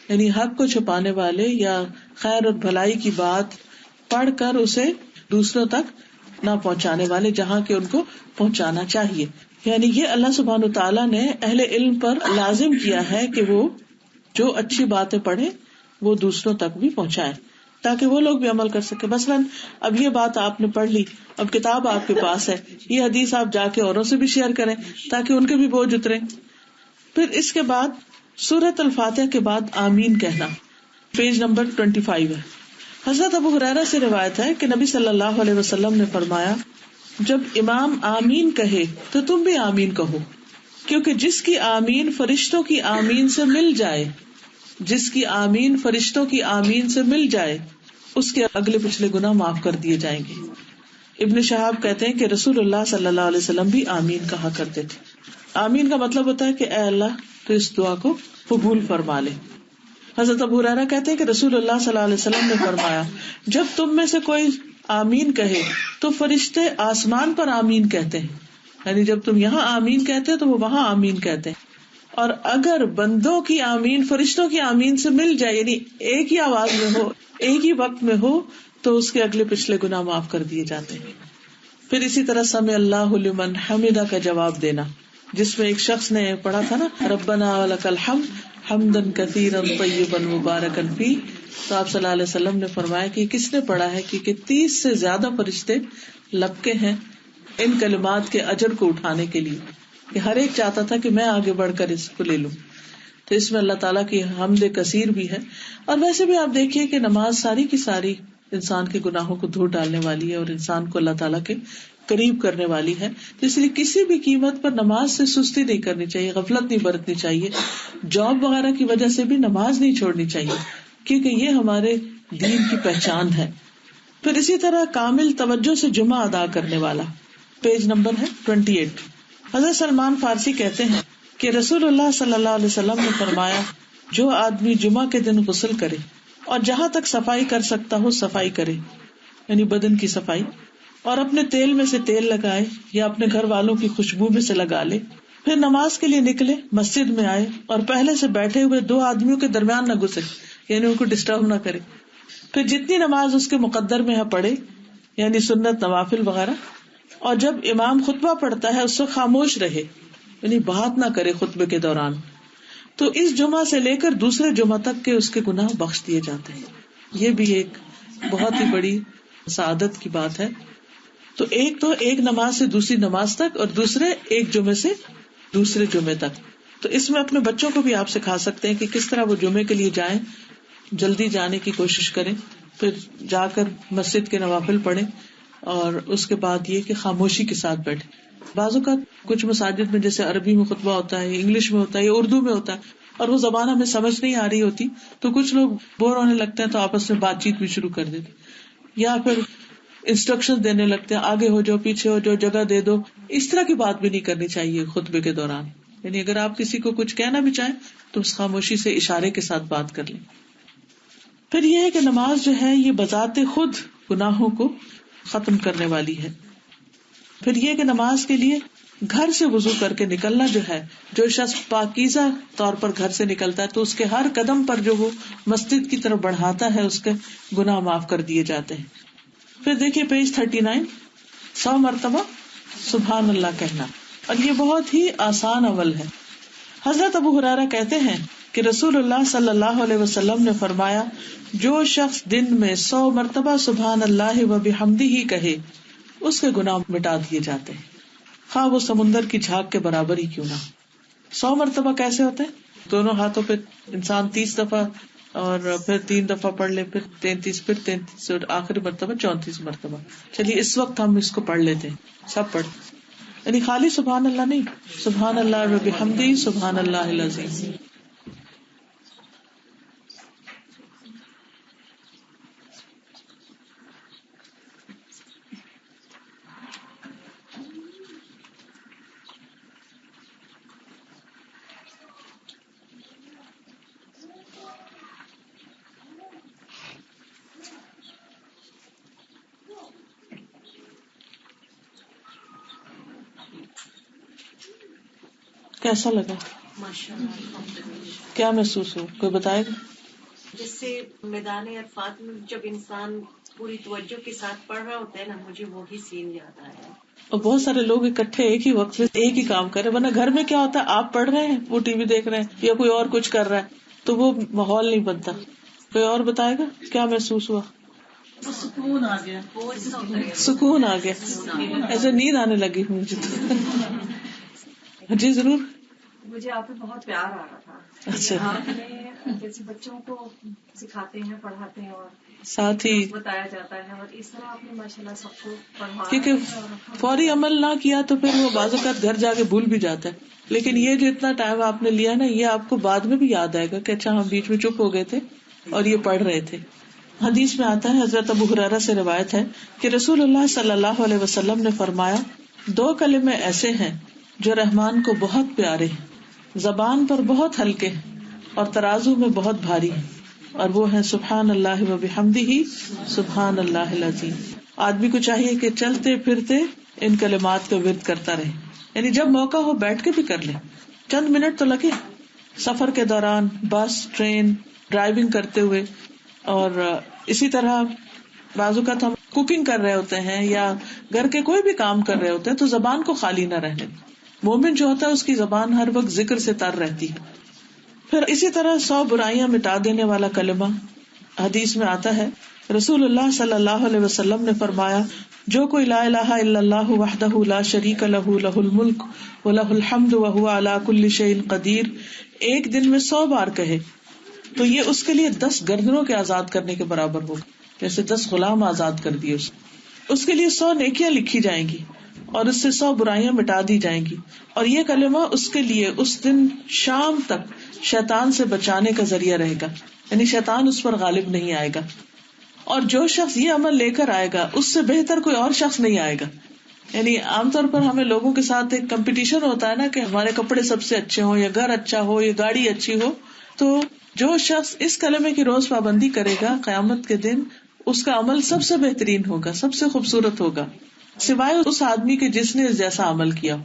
یعنی حق کو چھپانے والے یا خیر اور بھلائی کی بات پڑھ کر اسے دوسروں تک نہ پہنچانے والے جہاں کہ ان کو پہنچانا چاہیے. یعنی یہ اللہ سبحانہ وتعالیٰ نے اہل علم پر لازم کیا ہے کہ وہ جو اچھی باتیں پڑھیں وہ دوسروں تک بھی پہنچائیں تاکہ وہ لوگ بھی عمل کر سکے. مثلاً اب یہ بات آپ نے پڑھ لی, اب کتاب آپ کے پاس ہے, یہ حدیث آپ جا کے اوروں سے بھی شیئر کریں تاکہ ان کے بھی بوجھ اترے. پھر اس کے بعد سورۃ الفاتحہ کے بعد آمین کہنا, پیج نمبر 25 ہے. حضرت ابو ہریرہ سے روایت ہے کہ نبی صلی اللہ علیہ وسلم نے فرمایا, جب امام آمین کہے تو تم بھی آمین کہو, کیونکہ جس کی آمین فرشتوں کی آمین سے مل جائے, جس کی آمین فرشتوں کی آمین سے مل جائے اس کے اگلے پچھلے گناہ معاف کر دیے جائیں گے. ابن شہاب کہتے ہیں کہ رسول اللہ صلی اللہ علیہ وسلم بھی آمین کہا کرتے تھے. آمین کا مطلب ہوتا ہے کہ اے اللہ تو اس دعا کو قبول فرما لے. حضرت ابو ہریرہ کہتے ہیں کہ رسول اللہ صلی اللہ علیہ وسلم نے فرمایا, جب تم میں سے کوئی آمین کہے تو فرشتے آسمان پر آمین کہتے ہیں, یعنی جب تم یہاں آمین کہتے تو وہ وہاں آمین کہتے ہیں. اور اگر بندوں کی آمین فرشتوں کی آمین سے مل جائے, یعنی ایک ہی آواز میں ہو, ایک ہی وقت میں ہو, تو اس کے اگلے پچھلے گناہ معاف کر دیے جاتے ہیں. پھر اسی طرح سمع اللہ لمن حمدہ کا جواب دینا, جس میں ایک شخص نے پڑھا تھا نا, ربنا ولک الحمد حمدا کثیرا طیبا مبارکا فیہ, تو آپ صلی اللہ علیہ وسلم نے فرمایا کہ کس نے پڑھا ہے کہ 30 سے زیادہ فرشتے لپکے ہیں ان کلمات کے اجر کو اٹھانے کے لیے, کہ ہر ایک چاہتا تھا کہ میں آگے بڑھ کر اس کو لے لوں. تو اس میں اللہ تعالیٰ کی حمد کثیر بھی ہے. اور ویسے بھی آپ دیکھیے کہ نماز ساری کی ساری انسان کے گناہوں کو دھو ڈالنے والی ہے اور انسان کو اللہ تعالیٰ کے قریب کرنے والی ہے. تو اس لیے کسی بھی قیمت پر نماز سے سستی نہیں کرنی چاہیے, غفلت نہیں برتنی چاہیے. جاب وغیرہ کی وجہ سے بھی نماز نہیں چھوڑنی چاہیے, کیونکہ یہ ہمارے دین کی پہچان ہے. پھر اسی طرح کامل توجہ سے جمعہ ادا کرنے والا, پیج نمبر ہے 28. حضرت سلمان فارسی کہتے ہیں کہ رسول اللہ صلی اللہ علیہ وسلم نے فرمایا, جو آدمی جمعہ کے دن غسل کرے اور جہاں تک صفائی کر سکتا ہو صفائی کرے, یعنی بدن کی صفائی, اور اپنے تیل میں سے تیل لگائے یا اپنے گھر والوں کی خوشبو میں سے لگا لے, پھر نماز کے لیے نکلے، مسجد میں آئے اور پہلے سے بیٹھے ہوئے 2 آدمیوں کے درمیان نہ گھسے، یعنی ان کو ڈسٹرب نہ کرے. پھر جتنی نماز اس کے مقدر میں ہے پڑھے، یعنی سنت، نوافل وغیرہ. اور جب امام خطبہ پڑھتا ہے اس وقت خاموش رہے، یعنی بات نہ کرے خطبے کے دوران. تو اس جمعہ سے لے کر دوسرے جمعہ تک کے اس کے گناہ بخش دیے جاتے ہیں. یہ بھی ایک بہت ہی بڑی سعادت کی بات ہے. تو ایک نماز سے دوسری نماز تک، اور دوسرے ایک جمعے سے دوسرے جمعے تک. تو اس میں اپنے بچوں کو بھی آپ سکھا سکتے ہیں کہ کس طرح وہ جمعے کے لیے جائیں، جلدی جانے کی کوشش کریں، پھر جا کر مسجد کے نوافل پڑھیں، اور اس کے بعد یہ کہ خاموشی کے ساتھ بیٹھیں. بعض اوقات کچھ مساجد میں جیسے عربی میں خطبہ ہوتا ہے، انگلش میں ہوتا ہے یا اردو میں ہوتا ہے، اور وہ زبان ہمیں سمجھ نہیں آ رہی ہوتی، تو کچھ لوگ بور ہونے لگتے ہیں تو آپس میں بات چیت بھی شروع کر دیتے، یا پھر انسٹرکشن دینے لگتے ہیں، آگے ہو جاؤ، پیچھے ہو جاؤ، جگہ دے دو. اس طرح کی بات بھی نہیں کرنی چاہیے خطبے کے دوران. یعنی اگر آپ کسی کو کچھ کہنا بھی چاہیں تو اس خاموشی سے اشارے کے ساتھ بات کر لیں. پھر یہ ہے کہ نماز جو ہے یہ بذات خود گناہوں کو ختم کرنے والی ہے. پھر یہ کہ نماز کے لیے گھر سے وضو کر کے نکلنا جو ہے، جو شخص پاکیزہ طور پر گھر سے نکلتا ہے تو اس کے ہر قدم پر جو وہ مسجد کی طرف بڑھاتا ہے اس کے گناہ معاف کر دیے جاتے ہیں. پھر دیکھیے پیج 39، 100 مرتبہ سبحان اللہ کہنا، اور یہ بہت ہی آسان عمل ہے. حضرت ابو ہریرہ کہتے ہیں کہ رسول اللہ صلی اللہ علیہ وسلم نے فرمایا، جو شخص دن میں 100 مرتبہ سبحان اللہ و بحمدہ کہے اس کے گناہ مٹا دیے جاتے ہیں، خواہ وہ سمندر کی جھاگ کے برابر ہی کیوں نہ. 100 مرتبہ کیسے ہوتے ہیں؟ دونوں ہاتھوں پہ انسان 30 دفعہ، اور پھر 3 دفعہ پڑھ لے، پھر 33، پھر 33، اور آخری مرتبہ 34 مرتبہ. چلیے اس وقت ہم اس کو پڑھ لیتے ہیں، سب پڑھ، یعنی خالی سبحان اللہ نہیں، سبحان اللہ و بحمدہ، سبحان اللہ العظیم. کیسا لگا؟ کیا محسوس ہو؟ کوئی بتائے گا؟ جس سے میدان عرفات میں جب انسان پوری توجہ کے ساتھ پڑھ رہا ہوتا ہے نا، مجھے وہی سین یاد آیا. اور بہت سارے لوگ اکٹھے ایک ہی وقت میں ایک ہی کام کر رہے، ورنہ گھر میں کیا ہوتا ہے، آپ پڑھ رہے ہیں، وہ ٹی وی دیکھ رہے ہیں یا کوئی اور کچھ کر رہا ہے، تو وہ ماحول نہیں بنتا. کوئی اور بتائے گا کیا محسوس ہوا؟ سکون آ گیا، سکون آ گیا، ایسے نیند آنے لگی مجھے. جی ضرور. مجھے آپ پہ بہت پیار آ رہا تھا. اچھا. آپ نے جیسے بچوں کو سکھاتے ہیں، پڑھاتے ہیں، اور ساتھ ہی بتایا جاتا ہے، اور اس طرح آپ نے ماشاءاللہ سب کو پڑھایا. کیونکہ فوری عمل نہ کیا تو پھر وہ بعض اوقات گھر جا کے بھول بھی جاتا ہے، لیکن یہ جو اتنا ٹائم آپ نے لیا نا، یہ آپ کو بعد میں بھی یاد آئے گا کہ اچھا ہم بیچ میں چپ ہو گئے تھے اور یہ پڑھ رہے تھے. حدیث میں آتا ہے، حضرت ابو ہریرہ سے روایت ہے کہ رسول اللہ صلی اللہ علیہ وسلم نے فرمایا، 2 کلمے ایسے ہیں جو رحمان کو بہت پیارے ہیں، زبان پر بہت ہلکے ہیں اور ترازو میں بہت بھاری ہیں، اور وہ ہیں سبحان اللہ و بحمدہ، سبحان اللہ العظیم. آدمی کو چاہیے کہ چلتے پھرتے ان کلمات کا ورد کرتا رہے، یعنی جب موقع ہو بیٹھ کے بھی کر لے، چند منٹ تو لگے، سفر کے دوران، بس، ٹرین، ڈرائیونگ کرتے ہوئے. اور اسی طرح بعض اوقات ہم کوکنگ کر رہے ہوتے ہیں یا گھر کے کوئی بھی کام کر رہے ہوتے ہیں تو زبان کو خالی نہ رہنے. مومن جو ہوتا ہے اس کی زبان ہر وقت ذکر سے تر رہتی ہے. پھر اسی طرح 100 برائیاں مٹا دینے والا کلمہ، حدیث میں آتا ہے، رسول اللہ صلی اللہ علیہ وسلم نے فرمایا، جو کوئی لا الہ الا اللہ وحدہ لا شریک لہ لہ الملک ولہ الحمد وہو علی کل شیء قدیر ایک دن میں 100 بار کہے تو یہ اس کے لیے 10 گردنوں کے آزاد کرنے کے برابر ہوگا، جیسے 10 غلام آزاد کر دیے. اس کے لیے 100 نیکیاں لکھی جائیں گی اور اس سے 100 برائیاں مٹا دی جائیں گی، اور یہ کلمہ اس کے لیے اس دن شام تک شیطان سے بچانے کا ذریعہ رہے گا، یعنی شیطان اس پر غالب نہیں آئے گا. اور جو شخص یہ عمل لے کر آئے گا اس سے بہتر کوئی اور شخص نہیں آئے گا. یعنی عام طور پر ہمیں لوگوں کے ساتھ ایک کمپٹیشن ہوتا ہے نا کہ ہمارے کپڑے سب سے اچھے ہوں یا گھر اچھا ہو یا گاڑی اچھی ہو. تو جو شخص اس کلمے کی روز پابندی کرے گا قیامت کے دن اس کا عمل سب سے بہترین ہوگا، سب سے خوبصورت ہوگا، سوائے اس آدمی کے جس نے اس جیسا عمل کیا ہو.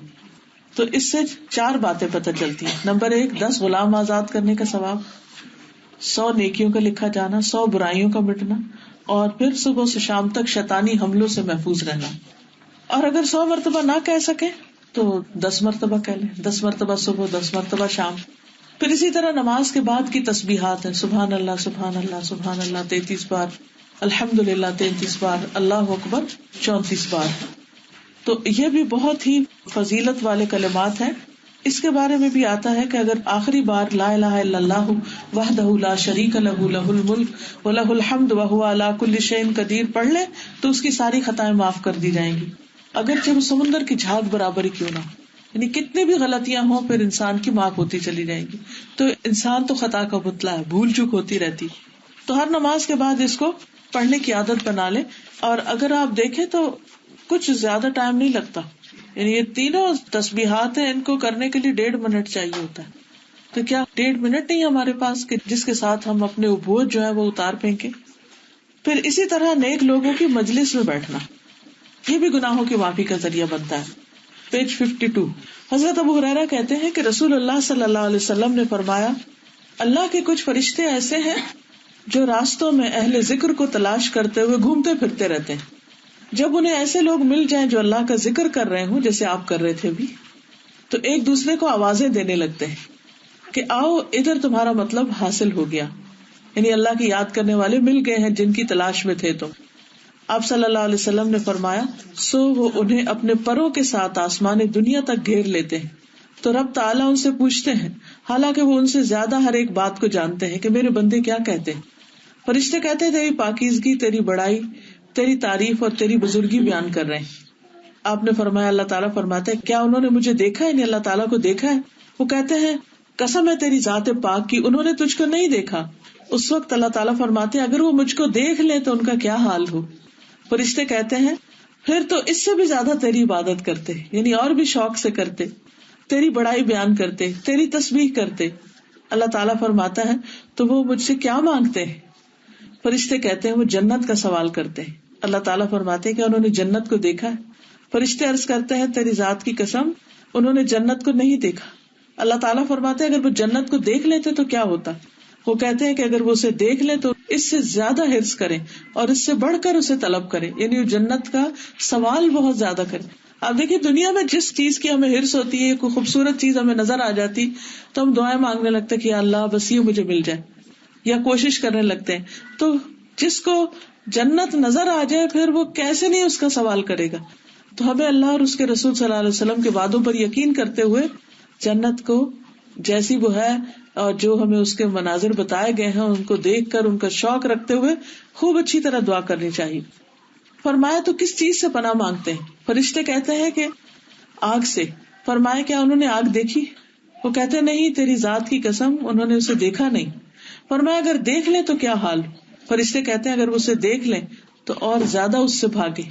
تو اس سے 4 باتیں پتہ چلتی ہیں. نمبر 1 10 غلام آزاد کرنے کا ثواب، 100 نیکیوں کا لکھا جانا، 100 برائیوں کا مٹنا، اور پھر صبح سے شام تک شیطانی حملوں سے محفوظ رہنا. اور اگر 100 مرتبہ نہ کہہ سکے تو 10 مرتبہ کہہ لیں، 10 مرتبہ صبح، 10 مرتبہ شام. پھر اسی طرح نماز کے بعد کی تسبیحات ہیں، سبحان اللہ سبحان اللہ سبحان اللہ 33 بار، الحمدللہ 33 بار، اللہ اکبر 34 بار. تو یہ بھی بہت ہی فضیلت والے کلمات ہیں. اس کے بارے میں بھی آتا ہے کہ اگر آخری بار لا الہ الا اللہ وحدہ لا شریک لہ لہ الملک ولہ الحمد وہو علی کل شیء قدیر پڑھ لے تو اس کی ساری خطائیں معاف کر دی جائیں گی، اگرچہ وہ سمندر کی جھاگ برابر ہی کیوں نہ ہو. یعنی کتنی بھی غلطیاں ہوں پھر انسان کی معاف ہوتی چلی جائیں گی. تو انسان تو خطا کا پتلا ہے، بھول چوک ہوتی رہتی. تو ہر نماز کے بعد اس کو پڑھنے کی عادت بنا لے. اور اگر آپ دیکھیں تو کچھ زیادہ ٹائم نہیں لگتا، یعنی یہ تینوں تسبیحات ہیں، ان کو کرنے کے لیے 1.5 منٹ چاہیے ہوتا ہے. تو کیا 1.5 منٹ نہیں ہمارے پاس کہ جس کے ساتھ ہم اپنے بوجھ جو ہے وہ اتار پھینکیں. پھر اسی طرح نیک لوگوں کی مجلس میں بیٹھنا، یہ بھی گناہوں کی معافی کا ذریعہ بنتا ہے. پیج 52. حضرت ابو ہریرہ کہتے ہیں کہ رسول اللہ صلی اللہ علیہ وسلم نے فرمایا، اللہ کے کچھ فرشتے ایسے ہیں جو راستوں میں اہل ذکر کو تلاش کرتے ہوئے گھومتے پھرتے رہتے ہیں. جب انہیں ایسے لوگ مل جائیں جو اللہ کا ذکر کر رہے ہوں، جیسے آپ کر رہے تھے بھی، تو ایک دوسرے کو آوازیں دینے لگتے ہیں کہ آؤ ادھر تمہارا مطلب حاصل ہو گیا. یعنی اللہ کی یاد کرنے والے مل گئے ہیں جن کی تلاش میں تھے. تو آپ صلی اللہ علیہ وسلم نے فرمایا، سو وہ انہیں اپنے پروں کے ساتھ آسمان دنیا تک گھیر لیتے ہیں. تو رب تعالیٰ ان سے پوچھتے ہیں، حالانکہ وہ ان سے زیادہ ہر ایک بات کو جانتے ہیں، کہ میرے بندے کیا کہتے ہیں. فرشتے کہتے ہیں تیری پاکیزگی، تیری بڑائی، تیری تعریف اور تیری بزرگی بیان کر رہے ہیں. آپ نے فرمایا، اللہ تعالیٰ فرماتے ہیں، کیا انہوں نے مجھے دیکھا ہے؟ یعنی اللہ تعالیٰ کو دیکھا ہے؟ وہ کہتے ہیں، قسم ہے تیری ذات پاک کی، انہوں نے تجھ کو نہیں دیکھا. اس وقت اللہ تعالیٰ فرماتے ہیں، اگر وہ مجھ کو دیکھ لیں تو ان کا کیا حال ہو. فرشتے کہتے ہیں، پھر تو اس سے بھی زیادہ تیری عبادت کرتے، یعنی اور بھی شوق سے کرتے، تیری بڑائی بیان کرتے، تیری تسبیح کرتے. اللہ تعالیٰ فرماتا ہے، تو وہ مجھ سے کیا مانگتے ہیں؟ فرشتے کہتے ہیں، وہ جنت کا سوال کرتے ہیں. اللہ تعالیٰ فرماتے ہیں کہ انہوں نے جنت کو دیکھا ہے. فرشتے عرض کرتے ہیں، تیری ذات کی قسم انہوں نے جنت کو نہیں دیکھا. اللہ تعالیٰ فرماتے ہیں، اگر وہ جنت کو دیکھ لیتے تو کیا ہوتا؟ وہ کہتے ہیں کہ اگر وہ اسے دیکھ لیں تو اس سے زیادہ حرص کریں اور اس سے بڑھ کر اسے طلب کریں، یعنی وہ جنت کا سوال بہت زیادہ کریں. آپ دیکھیے، دنیا میں جس چیز کی ہمیں حرص ہوتی ہے، کوئی خوبصورت چیز ہمیں نظر آ جاتی تو ہم دعائیں مانگنے لگتے کہ یا اللہ بس یہ مجھے مل جائے، یا کوشش کرنے لگتے ہیں. تو جس کو جنت نظر آ جائے پھر وہ کیسے نہیں اس کا سوال کرے گا. تو ہمیں اللہ اور اس کے رسول صلی اللہ علیہ وسلم کے وعدوں پر یقین کرتے ہوئے جنت کو جیسی وہ ہے اور جو ہمیں اس کے مناظر بتائے گئے ہیں ان کو دیکھ کر ان کا شوق رکھتے ہوئے خوب اچھی طرح دعا کرنی چاہیے. فرمایا، تو کس چیز سے پناہ مانگتے ہیں؟ فرشتے کہتے ہیں کہ آگ سے. فرمایا، کیا انہوں نے آگ دیکھی؟ وہ کہتے نہیں، تیری ذات کی قسم انہوں نے اسے دیکھا نہیں. فرمایا، اگر دیکھ لیں تو کیا حال؟ فرشتے کہتے ہیں، اگر وہ اسے دیکھ لیں تو اور زیادہ اس سے بھاگے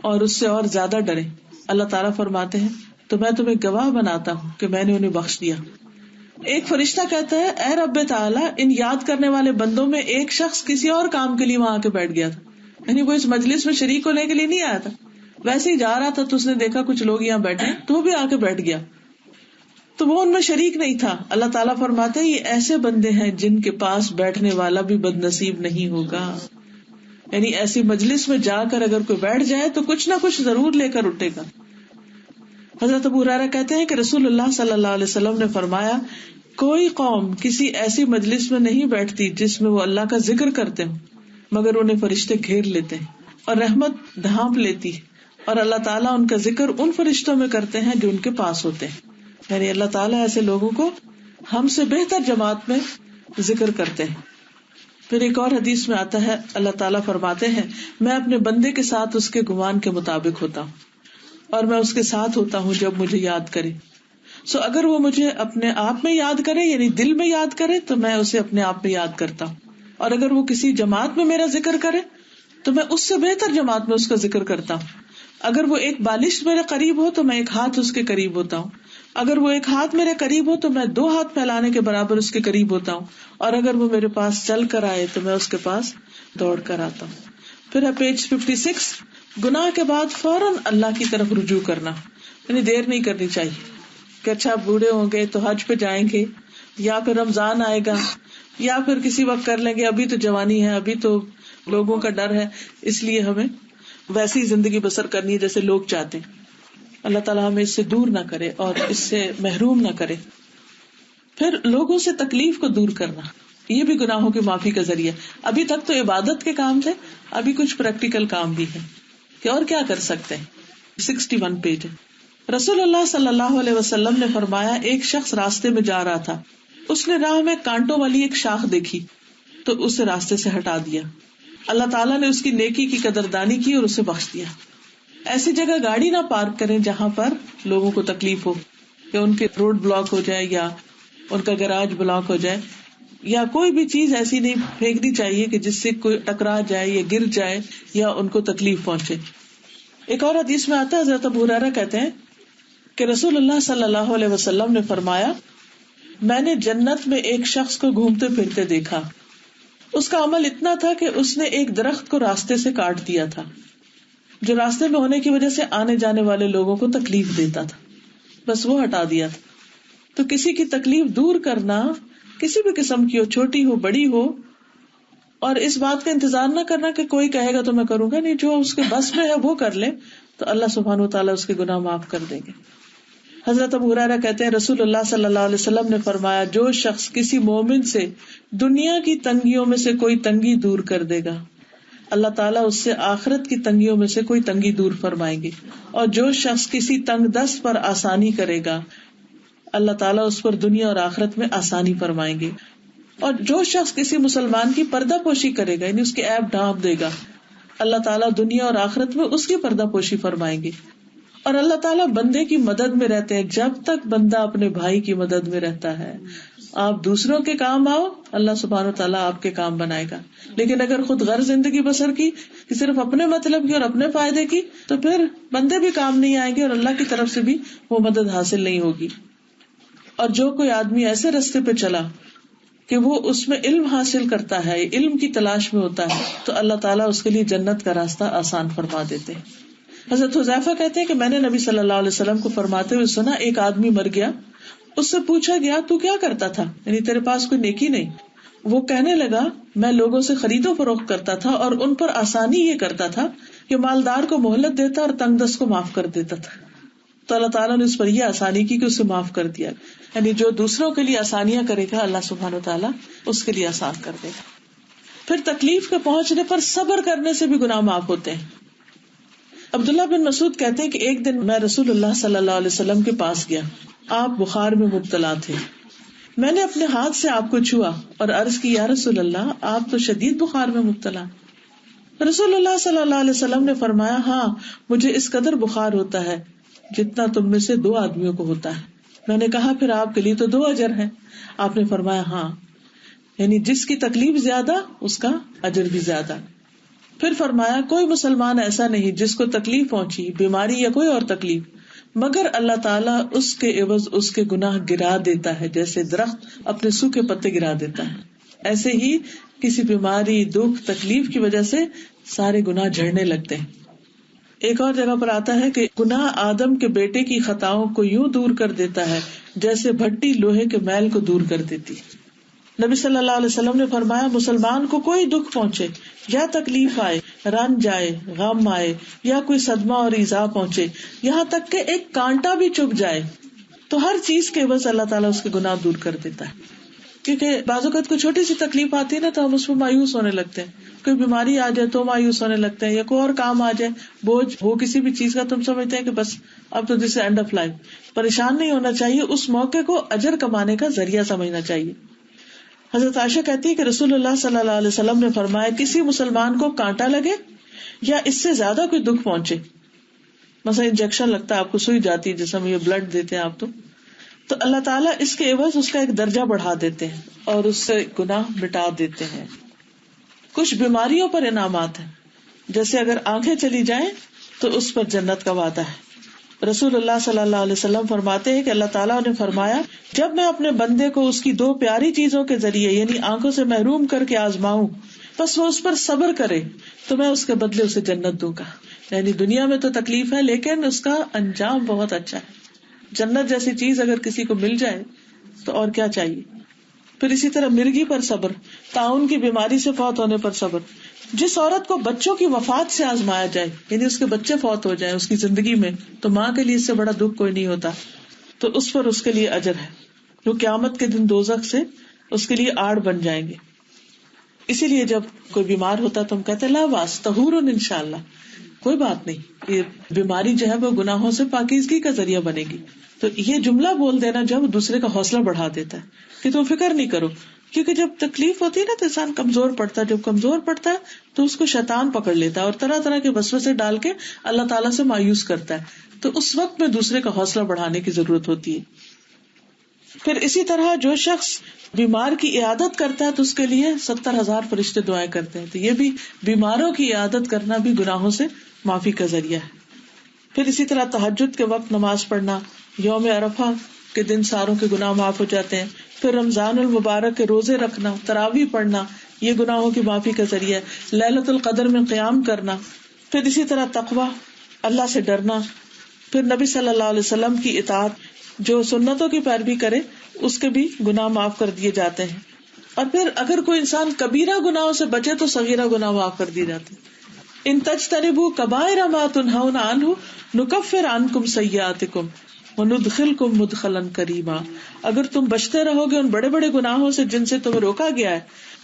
اور اس سے اور زیادہ ڈرے. اللہ تعالیٰ فرماتے ہیں، تو میں تمہیں گواہ بناتا ہوں کہ میں نے انہیں بخش دیا. ایک فرشتہ کہتا ہے، اے رب تعالیٰ، ان یاد کرنے والے بندوں میں ایک شخص کسی اور کام کے لیے وہاں آ کے بیٹھ گیا تھا. یعنی وہ اس مجلس میں شریک ہونے کے لیے نہیں آیا تھا، ویسے ہی جا رہا تھا تو اس نے دیکھا کچھ لوگ یہاں بیٹھے تو وہ بھی آ کے بیٹھ گیا، تو وہ ان میں شریک نہیں تھا. اللہ تعالیٰ فرماتے ہیں، یہ ایسے بندے ہیں جن کے پاس بیٹھنے والا بھی بد نصیب نہیں ہوگا. یعنی ایسی مجلس میں جا کر اگر کوئی بیٹھ جائے تو کچھ نہ کچھ ضرور لے کر اٹھے گا. حضرت ابو ہریرہ کہتے ہیں کہ رسول اللہ صلی اللہ علیہ وسلم نے فرمایا، کوئی قوم کسی ایسی مجلس میں نہیں بیٹھتی جس میں وہ اللہ کا ذکر کرتے ہوں مگر انہیں فرشتے گھیر لیتے ہیں اور رحمت ڈھانپ لیتی، اور اللہ تعالیٰ ان کا ذکر ان فرشتوں میں کرتے ہیں جو ان کے پاس ہوتے ہیں. یعنی اللہ تعالیٰ ایسے لوگوں کو ہم سے بہتر جماعت میں ذکر کرتے ہیں. پھر ایک اور حدیث میں آتا ہے، اللہ تعالیٰ فرماتے ہیں، میں اپنے بندے کے ساتھ اس کے گمان کے مطابق ہوتا ہوں اور میں اس کے ساتھ ہوتا ہوں جب مجھے یاد کرے. سو اگر وہ مجھے اپنے آپ میں یاد کرے، یعنی دل میں یاد کرے، تو میں اسے اپنے آپ میں یاد کرتا ہوں. اور اگر وہ کسی جماعت میں میرا ذکر کرے تو میں اس سے بہتر جماعت میں اس کا ذکر کرتا ہوں. اگر وہ ایک بالش میرے قریب ہو تو میں ایک ہاتھ اس کے قریب ہوتا ہوں. اگر وہ ایک ہاتھ میرے قریب ہو تو میں 2 ہاتھ پھیلانے کے برابر اس کے قریب ہوتا ہوں. اور اگر وہ میرے پاس چل کر آئے تو میں اس کے پاس دوڑ کر آتا ہوں. پھر ہے پیج 56، گناہ کے بعد فوراً اللہ کی طرف رجوع کرنا، یعنی دیر نہیں کرنی چاہیے. کہ اچھا بوڑھے ہوں گے تو حج پہ جائیں گے، یا پھر رمضان آئے گا، یا پھر کسی وقت کر لیں گے، ابھی تو جوانی ہے، ابھی تو لوگوں کا ڈر ہے، اس لیے ہمیں ویسی زندگی بسر کرنی ہے جیسے لوگ چاہتے ہیں. اللہ تعالیٰ ہمیں اس سے دور نہ کرے اور اس سے محروم نہ کرے. پھر لوگوں سے تکلیف کو دور کرنا، یہ بھی گناہوں کی معافی کا ذریعہ. ابھی تک تو عبادت کے کام تھے، ابھی کچھ پریکٹیکل کام بھی ہے کہ اور کیا کر سکتے ہیں. 61 پیج ہے. رسول اللہ صلی اللہ علیہ وسلم نے فرمایا، ایک شخص راستے میں جا رہا تھا، اس نے راہ میں کانٹوں والی ایک شاخ دیکھی تو اسے راستے سے ہٹا دیا. اللہ تعالیٰ نے اس کی نیکی کی قدردانی کی اور اسے بخش دیا. ایسی جگہ گاڑی نہ پارک کریں جہاں پر لوگوں کو تکلیف ہو، یا ان کے روڈ بلاک ہو جائے، یا ان کا گراج بلاک ہو جائے، یا کوئی بھی چیز ایسی نہیں پھینکنی چاہیے کہ جس سے کوئی ٹکرا جائے یا گر جائے یا ان کو تکلیف پہنچے. ایک اور حدیث میں آتا ہے، حضرت ابو ہریرہ کہتے ہیں کہ رسول اللہ صلی اللہ علیہ وسلم نے فرمایا، میں نے جنت میں ایک شخص کو گھومتے پھرتے دیکھا. اس کا عمل اتنا تھا کہ اس نے ایک درخت کو راستے سے کاٹ دیا تھا جو راستے میں ہونے کی وجہ سے آنے جانے والے لوگوں کو تکلیف دیتا تھا، بس وہ ہٹا دیا تھا. تو کسی کی تکلیف دور کرنا کسی بھی قسم کی ہو، چھوٹی ہو بڑی ہو، اور اس بات کا انتظار نہ کرنا کہ کوئی کہے گا تو میں کروں گا، نہیں، جو اس کے بس میں ہے وہ کر لے تو اللہ سبحانہ وتعالیٰ اس کے گناہ معاف کر دیں گے. حضرت ابو ہریرہ کہتے ہیں رسول اللہ صلی اللہ علیہ وسلم نے فرمایا، جو شخص کسی مومن سے دنیا کی تنگیوں میں سے کوئی تنگی دور کر دے گا، اللہ تعالیٰ اس سے آخرت کی تنگیوں میں سے کوئی تنگی دور فرمائیں گے. اور جو شخص کسی تنگ دست پر آسانی کرے گا، اللہ تعالیٰ اس پر دنیا اور آخرت میں آسانی فرمائیں گے. اور جو شخص کسی مسلمان کی پردہ پوشی کرے گا، یعنی اس کے عیب ڈھانپ دے گا، اللہ تعالیٰ دنیا اور آخرت میں اس کی پردہ پوشی فرمائیں گے. اور اللہ تعالیٰ بندے کی مدد میں رہتے ہیں جب تک بندہ اپنے بھائی کی مدد میں رہتا ہے. آپ دوسروں کے کام آؤ، اللہ سبحانہ و تعالیٰ آپ کے کام بنائے گا. لیکن اگر خود غرض زندگی بسر کی کہ صرف اپنے مطلب کی اور اپنے فائدے کی، تو پھر بندے بھی کام نہیں آئیں گے اور اللہ کی طرف سے بھی وہ مدد حاصل نہیں ہوگی. اور جو کوئی آدمی ایسے راستے پہ چلا کہ وہ اس میں علم حاصل کرتا ہے، علم کی تلاش میں ہوتا ہے، تو اللہ تعالیٰ اس کے لیے جنت کا راستہ آسان فرما دیتے ہیں. حضرت حذیفہ کہتے ہیں کہ میں نے نبی صلی اللہ علیہ وسلم کو فرماتے ہوئے سنا، ایک آدمی مر گیا، اس سے پوچھا گیا تو کیا کرتا تھا، یعنی تیرے پاس کوئی نیکی نہیں؟ وہ کہنے لگا، میں لوگوں سے خرید و فروخت کرتا تھا اور ان پر آسانی یہ کرتا تھا کہ مالدار کو مہلت دیتا اور تنگ دست کو معاف کر دیتا تھا. تو اللہ تعالیٰ نے اس پر یہ آسانی کی کہ اسے معاف کر دیا. یعنی جو دوسروں کے لیے آسانیاں کرے گا، اللہ سبحانہ وتعالیٰ اس کے لیے آسان کر دے گا. پھر تکلیف کے پہنچنے پر صبر کرنے سے بھی گناہ معاف ہوتے ہیں. عبداللہ بن مسعود کہتے ہیں کہ ایک دن میں رسول اللہ صلی اللہ علیہ وسلم کے پاس گیا، آپ بخار میں مبتلا تھے. میں نے اپنے ہاتھ سے آپ کو چھوا اور عرض کی، یا رسول اللہ، آپ تو شدید بخار میں مبتلا. رسول اللہ صلی اللہ علیہ وسلم نے فرمایا، ہاں، مجھے اس قدر بخار ہوتا ہے جتنا تم میں سے 2 آدمیوں کو ہوتا ہے. میں نے کہا، پھر آپ کے لیے تو 2 اجر ہیں. آپ نے فرمایا، ہاں، یعنی جس کی تکلیف زیادہ اس کا اجر بھی زیادہ. پھر فرمایا، کوئی مسلمان ایسا نہیں جس کو تکلیف پہنچی، بیماری یا کوئی اور تکلیف، مگر اللہ تعالیٰ اس کے عوض اس کے گناہ گرا دیتا ہے، جیسے درخت اپنے سوکھے پتے گرا دیتا ہے. ایسے ہی کسی بیماری، دکھ، تکلیف کی وجہ سے سارے گناہ جھڑنے لگتے ہیں. ایک اور جگہ پر آتا ہے کہ گناہ آدم کے بیٹے کی خطاؤں کو یوں دور کر دیتا ہے جیسے بھٹی لوہے کے میل کو دور کر دیتی. نبی صلی اللہ علیہ وسلم نے فرمایا، مسلمان کو کوئی دکھ پہنچے یا تکلیف آئے، رنج آئے، غم آئے یا کوئی صدمہ اور ایذا پہنچے، یہاں تک کہ ایک کانٹا بھی چبھ جائے، تو ہر چیز کے عوض اللہ تعالیٰ اس کے گناہ دور کر دیتا ہے. کیونکہ بعض اوقات کوئی چھوٹی سی تکلیف آتی ہے نا تو ہم اس میں مایوس ہونے لگتے ہیں. کوئی بیماری آ جائے تو مایوس ہونے لگتے ہیں، یا کوئی اور کام آ جائے، بوجھ ہو کسی بھی چیز کا، تم سمجھتے ہیں کہ بس اب تو دس اینڈ آف لائف. پریشان نہیں ہونا چاہیے، اس موقع کو اجر کمانے کا ذریعہ سمجھنا چاہیے. حضرت عائشہ کہتی ہے کہ رسول اللہ صلی اللہ علیہ وسلم نے فرمایا، کسی مسلمان کو کانٹا لگے یا اس سے زیادہ کوئی دکھ پہنچے، مثلا انجیکشن لگتا ہے آپ کو، سوئی جاتی ہے جسم، یہ بلڈ دیتے ہیں آپ، تو اللہ تعالیٰ اس کے عوض اس کا ایک درجہ بڑھا دیتے ہیں اور اس سے گناہ مٹا دیتے ہیں. کچھ بیماریوں پر انعامات ہیں، جیسے اگر آنکھیں چلی جائیں تو اس پر جنت کا وعدہ ہے. رسول اللہ صلی اللہ علیہ وسلم فرماتے ہیں کہ اللہ تعالیٰ نے فرمایا، جب میں اپنے بندے کو اس کی 2 پیاری چیزوں کے ذریعے یعنی آنکھوں سے محروم کر کے آزماؤں، بس وہ اس پر صبر کرے تو میں اس کے بدلے اسے جنت دوں گا. یعنی دنیا میں تو تکلیف ہے لیکن اس کا انجام بہت اچھا ہے. جنت جیسی چیز اگر کسی کو مل جائے تو اور کیا چاہیے. پھر اسی طرح مرگی پر صبر, طاعون کی بیماری سے فوت ہونے پر صبر. جس عورت کو بچوں کی وفات سے آزمایا جائے, یعنی اس کے بچے فوت ہو جائیں اس کی زندگی میں, تو ماں کے لیے اس سے بڑا دکھ کوئی نہیں ہوتا, تو اس پر اس کے لیے اجر ہے. وہ قیامت کے دن دوزخ سے اس کے لیے آڑ بن جائیں گے. اسی لیے جب کوئی بیمار ہوتا تو ہم کہتے ہیں لا باس طہور انشاءاللہ, کوئی بات نہیں, یہ بیماری جو ہے وہ گناہوں سے پاکیزگی کا ذریعہ بنے گی. تو یہ جملہ بول دینا جب دوسرے کا حوصلہ بڑھا دیتا ہے کہ تم فکر نہیں کرو, کیونکہ جب تکلیف ہوتی ہے نا تو انسان کمزور پڑتا ہے, جب کمزور پڑتا ہے تو اس کو شیطان پکڑ لیتا ہے اور طرح طرح کے وسوسے ڈال کے اللہ تعالیٰ سے مایوس کرتا ہے. تو اس وقت میں دوسرے کا حوصلہ بڑھانے کی ضرورت ہوتی ہے. پھر اسی طرح جو شخص بیمار کی عیادت کرتا ہے تو اس کے لیے 70,000 فرشتے دعائیں کرتے ہیں. تو یہ بھی بیماروں کی عیادت کرنا بھی گناہوں سے معافی کا ذریعہ ہے. پھر اسی طرح تہجد کے وقت نماز پڑھنا, یوم عرفہ کے دن ساروں کے گناہ معاف ہو جاتے ہیں. پھر رمضان المبارک کے روزے رکھنا, تراویح پڑھنا, یہ گناہوں کی معافی کا ذریعہ ہے. لیلۃ القدر میں قیام کرنا. پھر اسی طرح تقویٰ, اللہ سے ڈرنا. پھر نبی صلی اللہ علیہ وسلم کی اطاعت, جو سنتوں کی پیروی کرے اس کے بھی گناہ معاف کر دیے جاتے ہیں. اور پھر اگر کوئی انسان کبیرہ گناہوں سے بچے تو صغیرہ گناہ معاف کر دیے جاتے ہیں. ان تجتنبوا کبائر ما تنہون عنہ نکفر عنکم سیئاتکم وندخلکم مدخلا کریما. اگر تم بچتے رہو گے ان بڑے بڑے گناہوں سے جن سے تمہیں روکا گیا ہے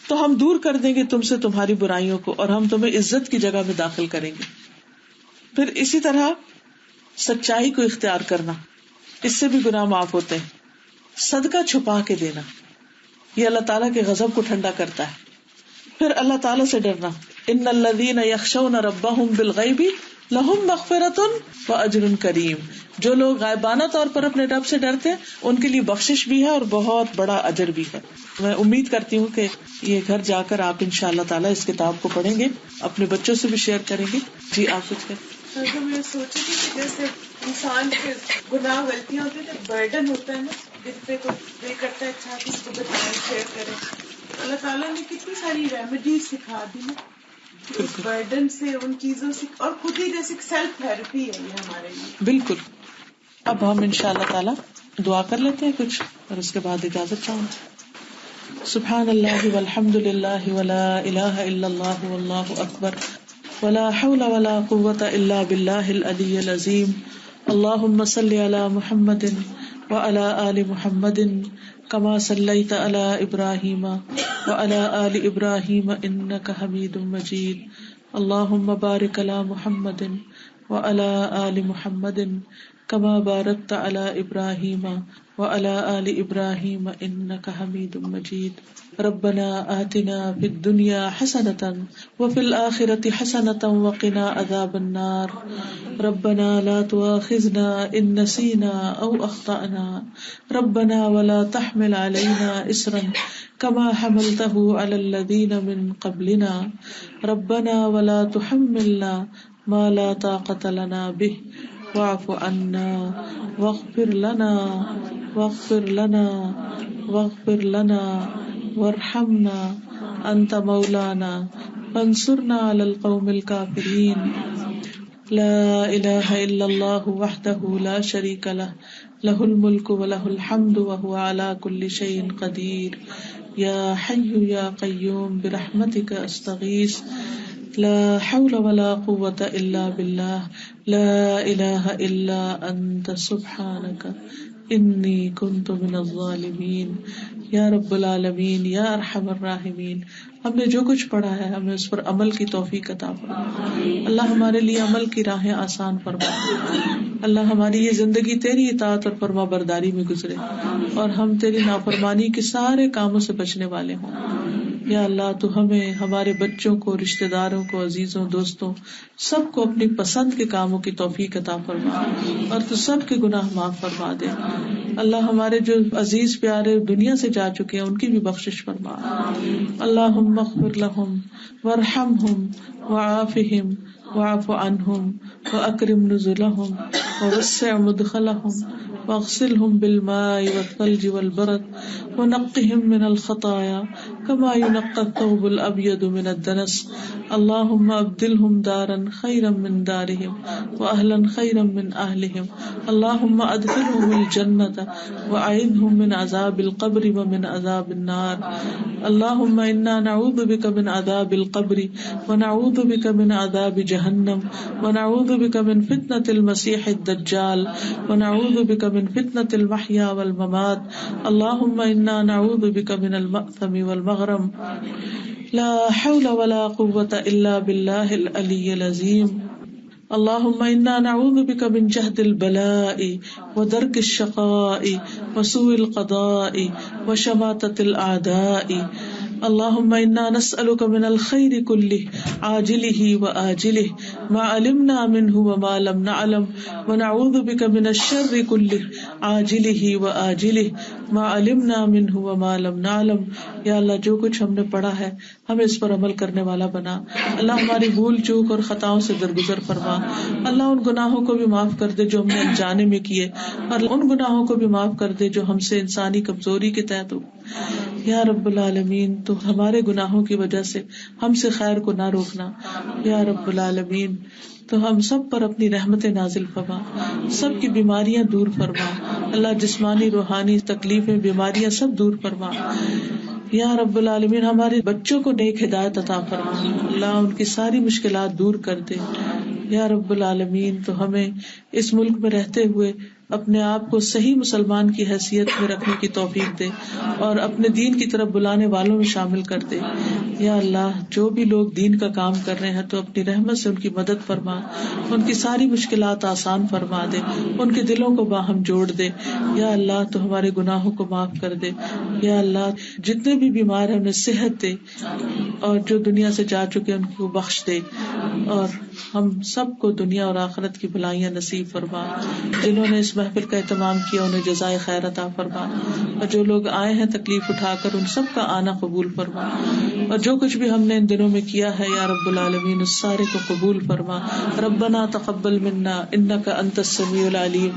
تو ہم دور کر دیں گے تم سے تمہاری برائیوں کو اور ہم تمہیں عزت کی جگہ میں داخل کریں گے. پھر اسی طرح سچائی کو اختیار کرنا, اس سے بھی گناہ معاف ہوتے ہیں. صدقہ چھپا کے دینا, یہ اللہ تعالیٰ کے غضب کو ٹھنڈا کرتا ہے. پھر اللہ تعالیٰ سے ڈرنا, ان الذین یخشون ربہم بالغیب لہم مغفرۃ واجر کریم. جو لوگ غائبانہ طور پر اپنے رب سے ڈرتے ہیں ان کے لیے بخشش بھی ہے اور بہت بڑا اجر بھی ہے. میں امید کرتی ہوں کہ یہ گھر جا کر آپ انشاءاللہ تعالیٰ اس کتاب کو پڑھیں گے, اپنے بچوں سے بھی شیئر کریں گے. جی آپ کچھ کہیں. تو میں سوچی تھی کہ جیسے انسان کے گناہ غلطیاں ہوتی ہیں, برڈن ہوتا ہے نا, جس پہ کو پے کرتا ہے, اچھا کسی کو بتائیں, شیئر کریں. اللہ تعالیٰ نے کتنی ساری ریمیڈیز سکھا دی نا اس برڈن سے, ان چیزوں سے, اور خود ہی جیسے سیلف تھراپی ہے یہ ہمارے لیے. بالکل. اب ہم انشاءاللہ تعالیٰ دعا کر لیتے ہیں کچھ اور اس کے بعد اجازت چاہوں. سبحان اللہ والحمد للہ ولا الہ الا اللہ واللہ اکبر ولا حول ولا قوة الا باللہ العلی العظیم. اللہم صلی علی محمد وعلی آل محمد کما صلیت علی ابراہیم وعلی آل ابراہیم انک حمید مجید. اللہم بارک علی محمد وعلی آل محمد کما بارکت علی ابراہیم وعلی آل ابراہیم انک حمید مجید. ربنا آتنا فی الدنیا حسنۃ وفی الآخرۃ حسنۃ وقنا عذاب النار. ربنا لا تؤاخذنا ان نسینا او اخطأنا. ربنا ولا تحمل علینا اصرا كما حملته على الذين من قبلنا. ربنا ولا تحملنا ما لا طاقة لنا به واعف عنا واغفر لنا وارحمنا انت مولانا فانصرنا على القوم الكافرين. لا الہ الا اللہ وحدہ لا شریک لہ لہ الملک ولہ الحمد وہو علی کل شیء قدیر. یا حی یا قیوم برحمتک استغیث لا حول ولا قوة الا باللہ لا الہ الا انت سبحانک انی کنت من الظالمین. یا رب العالمین یا ارحم الراحمین, ہم نے جو کچھ پڑھا ہے ہمیں اس پر عمل کی توفیق عطا فرما. اللہ ہمارے لیے عمل کی راہیں آسان فرما. اللہ ہماری یہ زندگی تیری اطاعت اور فرما برداری میں گزرے اور ہم تیری نافرمانی کے سارے کاموں سے بچنے والے ہوں. یا اللہ تو ہمیں, ہمارے بچوں کو, رشتہ داروں کو, عزیزوں, دوستوں سب کو اپنی پسند کے کاموں کی توفیق عطا فرما اور تو سب کے گناہ معاف فرما دے. اللہ ہمارے جو عزیز پیارے دنیا سے جا چکے ہیں ان کی بھی بخشش فرما. اللہم اغفر لہم وارحمہم وعافہم واعف عنہم واکرم نزلہم ووسع مدخلہم واغسلہم بالماء والثلج والبرد ونقهم من الخطايا كما ينقى الثوب الأبيض من الدنس اللهم أبدلهم دارا خيرا من دارهم وأهلا خيرا من أهلهم اللهم أدخلهم الجنة وأعذهم من عذاب القبر ومن عذاب النار اللهم إنا نعوذ بك من عذاب القبر ونعوذ بك من عذاب جهنم ونعوذ بك من فتنة المسيح الدجال ونعوذ بك من فتنة المحيا والممات اللهم إنا نعوذ بك من المأثم والمغرم لا حول ولا قوة إلا بالله العلي العظيم اللهم إنا نعوذ بك من جهد البلاء ودرك الشقاء وسوء القضاء وشماتة الأعداء اللهم إنا نسألك من الخير كله عاجله وآجله ما علمنا منه وما لم نعلم ونعوذ بك من الشر كله عاجله وآجله ما علمنا منه وما لم نعلم یا اللہ جو کچھ ہم نے پڑھا ہے ہمیں اس پر عمل کرنے والا بنا. اللہ ہماری بھول چوک اور خطاؤں سے درگزر فرما. اللہ ان گناہوں کو بھی معاف کر دے جو ہم نے انجانے میں کیے اور ان گناہوں کو بھی معاف کر دے جو ہم سے انسانی کمزوری کے تحت ہو. یا رب العالمین تو ہمارے گناہوں کی وجہ سے ہم سے خیر کو نہ روکنا. یا رب العالمین تو ہم سب پر اپنی رحمت نازل فرما, سب کی بیماریاں دور فرما. اللہ جسمانی روحانی تکلیفیں بیماریاں سب دور فرما. یا رب العالمین ہمارے بچوں کو نیک ہدایت عطا فرما. اللہ ان کی ساری مشکلات دور کر دے. یا رب العالمین تو ہمیں اس ملک میں رہتے ہوئے اپنے آپ کو صحیح مسلمان کی حیثیت میں رکھنے کی توفیق دے اور اپنے دین کی طرف بلانے والوں میں شامل کر دے. یا اللہ جو بھی لوگ دین کا کام کر رہے ہیں تو اپنی رحمت سے ان کی مدد فرما, ان کی ساری مشکلات آسان فرما دے, ان کے دلوں کو باہم جوڑ دے. یا اللہ تو ہمارے گناہوں کو معاف کر دے. یا اللہ جتنے بھی بیمار ہیں انہیں صحت دے اور جو دنیا سے جا چکے ان کو بخش دے اور ہم سب کو دنیا اور آخرت کی بھلائیاں نصیب فرما. جنہوں نے اس محفل کا اہتمام کیا انہیں جزائے خیر عطا فرما, اور جو لوگ آئے ہیں تکلیف اٹھا کر ان سب کا آنا قبول فرما. اور جو کچھ بھی ہم نے ان دنوں میں کیا ہے یا رب العالمین اس سارے کو قبول فرما. ربنا تقبل منا انک انت السمیع العلیم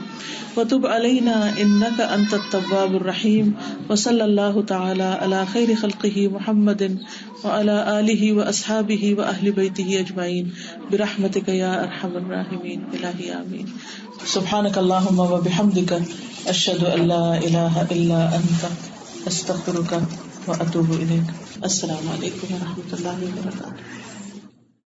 وتب علینا انک انت التواب الرحیم. وصلی اللہ تعالی علی خیر خلقہ محمد وعلی آلہ واصحابہ واہل بیتہ اجمعین برحمتک یا ارحم الراحمین. الہی آمین. سبحانک اللہم وبحمدک اشہد ان لا الہ الا انت استغفرک واتوب الیک. السلام علیکم ورحمۃ اللہ وبرکاتہ.